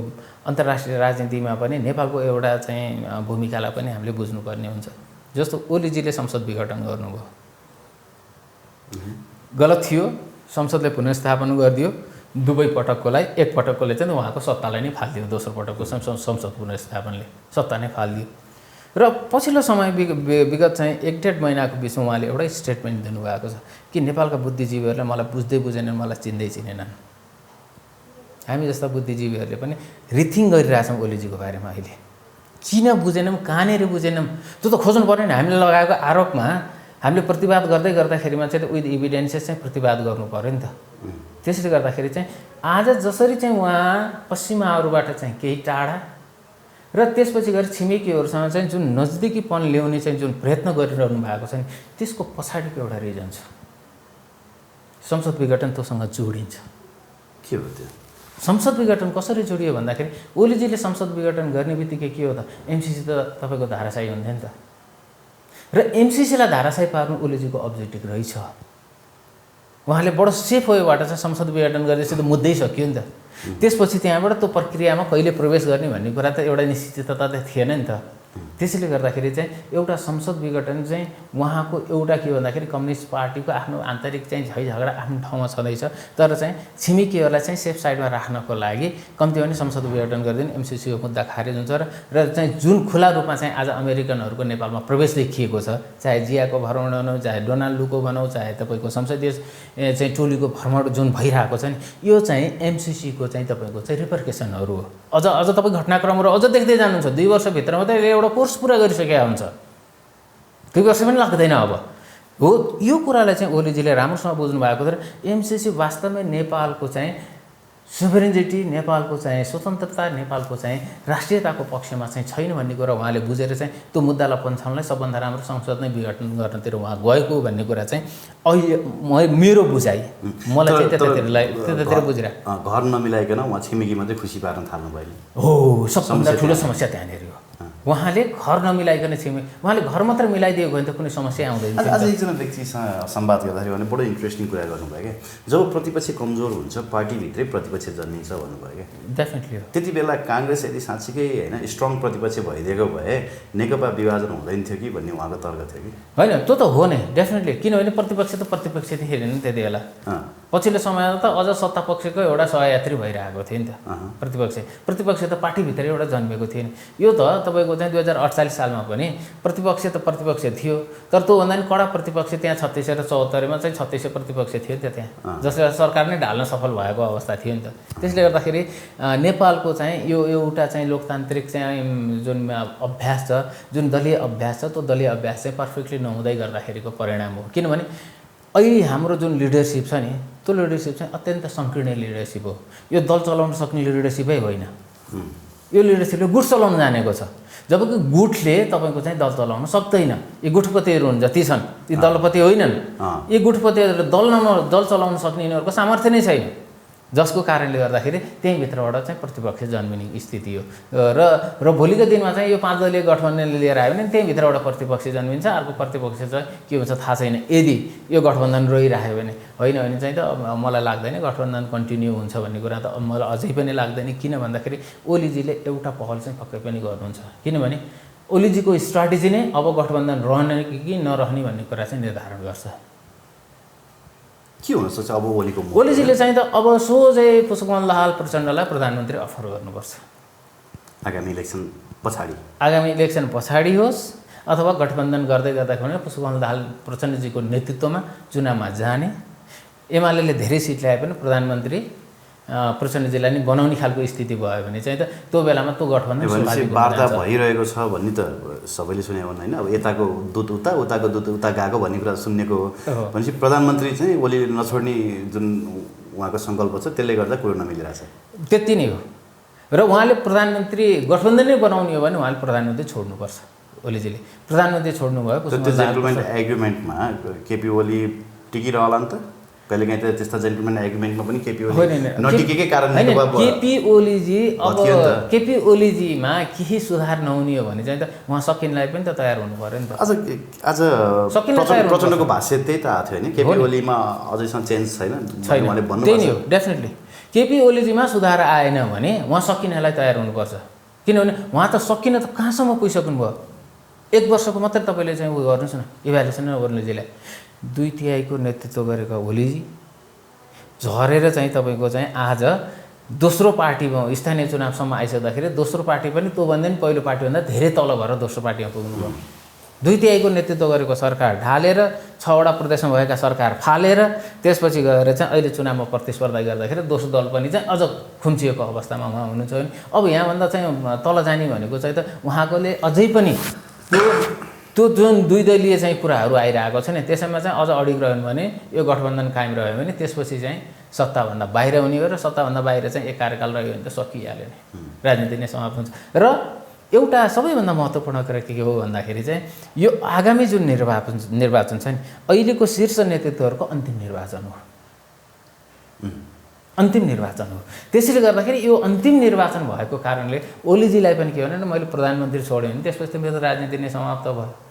अन्तर्राष्ट्रिय राजनीतिमा पनि नेपालको एउटा चाहिँ भूमिकालाई पनि हामीले बुझ्नुपर्ने हुन्छ। जस्तो ओलीजीले संसद विघटन गर्नुभयो, गलत थियो, संसदले पुनर्स्थापन गरिदियो, दुवै पटककोलाई, एक पटककोले चाहिँ उहाँको सत्तालाई नै फालिदियो, दोस्रो पटकको संसद पुनर्स्थापनले सत्ता नै फालिदियो। र पछिल्लो समय विगत चाहिँ 1-1.5 महिनाको बिचमा उहाँले एउटै स्टेटमेन्ट दिनुभएको छ कि नेपालका बुद्धिजीवीहरूले मलाई बुझ्दै बुझेनन्, मलाई चिन्दै चिनेनन्। हामी जस्ता बुद्धिजीवीहरूले पनि रिथिङ गरिरहेछौँ ओलीजीको बारेमा। अहिले किन बुझेनौँ, कहाँनिर बुझेनौँ, त्यो त खोज्नु पर्यो नि। हामीले लगाएको आरोपमा हामीले प्रतिवाद गर्दै गर्दाखेरिमा चाहिँ विथ इभिडेन्सेस चाहिँ प्रतिवाद गर्नु पर्यो नि त। त्यसले गर्दाखेरि चाहिँ आज जसरी चाहिँ उहाँ पश्चिमाहरूबाट चाहिँ केही टाढा र त्यसपछि गएर छिमेकीहरूसँग चाहिँ जुन नजदिकीपन ल्याउने चाहिँ जुन प्रयत्न गरिरहनु भएको छ नि, त्यसको पछाडिको एउटा रिजन छ। संसद विघटन तोसँग जोडिन्छ। के हो त्यो संसद विघटन कसरी जोडियो भन्दाखेरि ओलीजीले संसद विघटन गर्ने बित्तिकै के हो त, एमसिसी त तपाईँको धाराशायी हुन्थ्यो नि त। र एमसिसीलाई धाराशायी पार्नु ओलीजीको अब्जेक्टिभ रहेछ। उहाँले बडो सेफ वेबाट चाहिँ संसद विघटन गरेपछि त मुद्दै सकियो नि त। त्यसपछि त्यहाँबाट त्यो प्रक्रियामा कहिले प्रवेश गर्ने भन्ने कुरा त एउटा निश्चितता त थिएन नि त। त्यसैले गर्दाखेरि चाहिँ एउटा संसद विघटन चाहिँ उहाँको एउटा के भन्दाखेरि कम्युनिस्ट पार्टीको आफ्नो आन्तरिक चाहिँ झैझगडा आफ्नो ठाउँमा छँदैछ, तर चाहिँ छिमेकीहरूलाई चाहिँ सेफ साइडमा राख्नको लागि कम्ती पनि संसद विघटन गरिदिने, एमसिसीको मुद्दा खारेज हुन्छ। र चाहिँ जुन खुला रूपमा चाहिँ आज अमेरिकनहरूको नेपालमा प्रवेश देखिएको छ, चाहे जियाको भ्रमण भनौँ, चाहे डोनाल्ड लुको भनौँ, चाहे तपाईँको संसदीय चाहिँ टोलीको भ्रमण जुन भइरहेको छ नि, यो चाहिँ एमसिसीको चाहिँ तपाईँको चाहिँ रिपरकेसनहरू हो। अझ तपाईँ घटनाक्रमहरू अझ देख्दै जानुहुन्छ। 2 वर्षभित्रमा त एउटा कोर्स पुरा गरिसकेका हुन्छ, 2 वर्ष पनि लाग्दैन। अब हो यो कुरालाई चाहिँ ओलीजीले राम्रोसँग बुझ्नु भएको तर एमसिसी वास्तवमै नेपालको चाहिँ सोभरेनिटी, नेपालको चाहिँ स्वतन्त्रता, नेपालको चाहिँ राष्ट्रियताको पक्षमा चाहिँ छैन भन्ने कुरा उहाँले बुझेर चाहिँ त्यो मुद्दालाई पन्छाउनलाई सबभन्दा राम्रो संसद नै विघटन गर्नतिर उहाँ गएको भन्ने कुरा चाहिँ अहिले मेरो बुझाइ, मलाई चाहिँ त्यतातिर बुझिरहेको। घर नमिलाइकन उहाँ छिमेकी मात्रै खुसी पार्न थाल्नु भयो नि। हो, सबभन्दा ठुलो समस्या त्यहाँनिर हो। उहाँले घर नमिलाइकन उहाँले घर मात्र मिलाइदिएको भने त कुनै समस्या आउँदैन। आज एकजना व्यक्तिसँग संवाद गर्दाखेरि भने बडो इन्ट्रेस्टिङ कुरा गर्नुभयो क्या, जब प्रतिपक्ष कमजोर हुन्छ पार्टीभित्रै प्रतिपक्ष जन्मिन्छ भन्नुभयो क्या। डेफिनेटली हो। त्यति बेला काङ्ग्रेस यदि साँच्चीकै होइन स्ट्रङ प्रतिपक्ष भइदिएको भए नेकपा विभाजन हुँदैन थियो कि भन्ने उहाँको तर्क थियो कि। होइन, त्यो त हो नै डेफिनेटली, किनभने प्रतिपक्ष त प्रतिपक्ष थिएन नि त्यति बेला। पछिल्लो समयमा त अझ सत्तापक्षको एउटा सहयात्री भइरहेको थियो नि त प्रतिपक्ष त पार्टीभित्रै एउटा जन्मेको थिएन। यो त तपाईँको चाहिँ 2048 सालमा पनि प्रतिपक्ष त प्रतिपक्ष थियो, तर त्योभन्दा पनि कडा प्रतिपक्ष त्यहाँ 3674 चाहिँ 3600 प्रतिपक्ष थियो नि त त्यहाँ, जसले सरकार नै ढाल्न सफल भएको अवस्था थियो नि त। त्यसले गर्दाखेरि नेपालको चाहिँ यो एउटा चाहिँ लोकतान्त्रिक चाहिँ जुन अभ्यास छ, जुन दलीय अभ्यास छ, त्यो दलीय अभ्यास चाहिँ पर्फेक्टली नहुँदै गर्दाखेरिको परिणाम हो। किनभने अहिले हाम्रो जुन लिडरसिप छ नि, त्यो लिडरसिप चाहिँ अत्यन्त सङ्कीर्ण लिडरसिप हो। यो दल चलाउन सक्ने लिडरसिपै होइन, यो लिडरसिपले गुट चलाउन जानेको छ, जबकि गुटले तपाईँको चाहिँ दल चलाउन सक्दैन। यी गुटपतिहरू हुन् जति छन् ती दलपति होइनन्। यी गुटपतिहरूले दल चलाउन सक्ने यिनीहरूको सामर्थ्य नै छैन, जसको कारणले गर्दाखेरि त्यहीँभित्रबाट चाहिँ प्रतिपक्ष जन्मिने स्थिति हो। र भोलिको दिनमा चाहिँ यो 5 दलीय गठबन्धनले लिएर आयो भने त्यहीँभित्रबाट प्रतिपक्ष जन्मिन्छ, अर्को प्रतिपक्ष चाहिँ के हुन्छ थाहा छैन। यदि यो गठबन्धन रहिरह्यो भने, होइन भने चाहिँ त मलाई लाग्दैन गठबन्धन कन्टिन्यू हुन्छ भन्ने कुरा त मलाई अझै पनि लाग्दैन। किन भन्दाखेरि ओलीजीले एउटा पहल चाहिँ पक्कै पनि गर्नुहुन्छ, किनभने ओलीजीको स्ट्राटेजी नै अब गठबन्धन रहने कि नरहने भन्ने कुरा चाहिँ निर्धारण गर्छ। के हुनसक्छ अब ओलीजीले चाहिँ त अब सोझै पुष्पकमल दाहाल प्रचण्डलाई प्रधानमन्त्री अफर गर्नुपर्छ आगामी इलेक्सन पछाडि होस् अथवा गठबन्धन गर्दै गर्दाखेरि पुष्पकमल दाहाल प्रचण्डजीको नेतृत्वमा चुनावमा जाने, एमाले धेरै सिट ल्याए पनि प्रधानमन्त्री प्रचण्डजीलाई नै बनाउने खालको स्थिति भयो भने चाहिँ त त्यो बेलामा त्यो गठबन्धन वार्ता भइरहेको छ भन्ने त सबैले सुने होइन। अब यताको दूत उताको दूत उता गएको भन्ने कुरा सुन्नेको हो भनेपछि प्रधानमन्त्री चाहिँ ओली नछोड्ने जुन उहाँको सङ्कल्प छ त्यसले गर्दा कुरो नमिलिरहेछ, त्यति नै हो। र उहाँले प्रधानमन्त्री गठबन्धन नै बनाउने हो भने उहाँले प्रधानमन्त्री छोड्नुपर्छ। ओलीजीले प्रधानमन्त्री छोड्नुभयो, जेन्टलमेन एग्रिमेन्टमा केपी ओली टिकिरहला नि त। कहिलेकाहीँ त त्यस्ता जेन्टलमेन एग्रिमेन्टमा पनि केपी ओली नटिकेकै कारण केपी ओलीजीमा केही सुधार नहुने हो भने चाहिँ त उहाँ सकिनलाई पनि त तयार हुनु पर्यो नि त। आज प्रचण्डको भाष्य त्यही त आएको थियो नि, केपी ओलीमा अझैसम्म चेन्ज छैन उहाँले भन्नु। त्यही हो, डेफिनेटली केपी ओलीजीमा सुधार आएन भने उहाँ सकिनलाई तयार हुनुपर्छ, किनभने उहाँ त सकिन त कहाँसम्म पुगिसक्नु भयो। 1 वर्षको मात्रै तपाईँले चाहिँ उयो गर्नुहोस् न इभ्यालुएसन ओलीजीलाई। 2/3 नेतृत्व गरेका ओलीजी झरेर चाहिँ तपाईँको चाहिँ आज दोस्रो पार्टीमा स्थानीय चुनावसम्म आइसक्दाखेरि दोस्रो पार्टी पनि त्योभन्दा पनि पहिलो पार्टीभन्दा धेरै तल भएर दोस्रो पार्टीमा पुग्नुभयो। 2/3 नेतृत्व गरेको सरकार ढालेर 6वटा प्रदेशमा भएका सरकार फालेर त्यसपछि गएर चाहिँ अहिले चुनावमा प्रतिस्पर्धा गर्दाखेरि दोस्रो दल पनि चाहिँ अझ खुम्चिएको अवस्थामा उहाँ हुनुहुन्छ भने अब यहाँभन्दा चाहिँ तल जाने भनेको चाहिँ त उहाँकोले अझै पनि त्यो जुन 2 दलीय चाहिँ कुराहरू आइरहेको छ नि त्यसैमा चाहिँ अझ अडिग रह्यो भने यो गठबन्धन कायम रह्यो भने त्यसपछि चाहिँ सत्ताभन्दा बाहिर हुने हो र सत्ताभन्दा बाहिर चाहिँ एक कार्यकाल रह्यो भने त सकिहाल्यो नि, राजनीति नै समाप्त हुन्छ। र एउटा सबैभन्दा महत्त्वपूर्ण कुरा के हो भन्दाखेरि चाहिँ यो आगामी जुन निर्वाचन छ नि अहिलेको शीर्ष नेतृत्वहरूको अन्तिम निर्वाचन हो, अन्तिम निर्वाचन हो। त्यसैले गर्दाखेरि यो अन्तिम निर्वाचन भएको कारणले ओलीजीलाई पनि के भने मैले प्रधानमन्त्री छोडेँ भने त्यसपछि त मेरो राजनीति नै समाप्त भयो।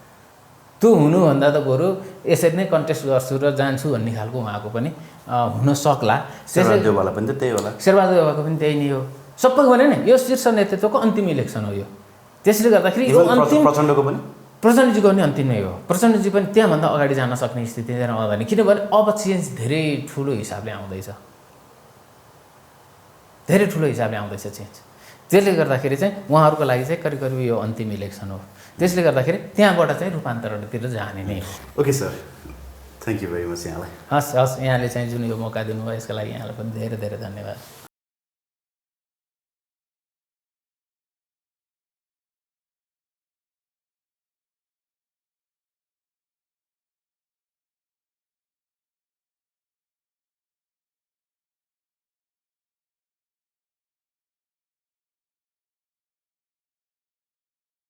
त्यो हुनुभन्दा त बरु यसरी नै कन्टेस्ट गर्छु र जान्छु भन्ने खालको उहाँको पनि हुन सक्ला। शेरबहादुरवाला पनि त त्यही होला, शेरबहादुरवालाको पनि त्यही नै हो। सबैको भने नि यो शीर्ष नेतृत्वको अन्तिम इलेक्सन हो यो। त्यसले गर्दाखेरि यो अन्तिम प्रचण्डको पनि प्रचण्डजीको पनि अन्तिम नै हो। प्रचण्डजी पनि त्यहाँभन्दा अगाडि जान सक्ने स्थिति आउँदैन, किनभने अब चेन्ज धेरै ठुलो हिसाबले आउँदैछ, धेरै ठुलो हिसाबले आउँदैछ चेन्ज। त्यसले गर्दाखेरि चाहिँ उहाँहरूको लागि चाहिँ करिब करिब यो अन्तिम इलेक्सन हो। त्यसले गर्दाखेरि त्यहाँबाट चाहिँ रूपान्तरणतिर जाने नै हो। Okay sir, thank you very much यहाँलाई। हस्, यहाँले चाहिँ जुन यो मौका दिनुभयो यसको लागि यहाँलाई पनि धेरै धेरै धन्यवाद।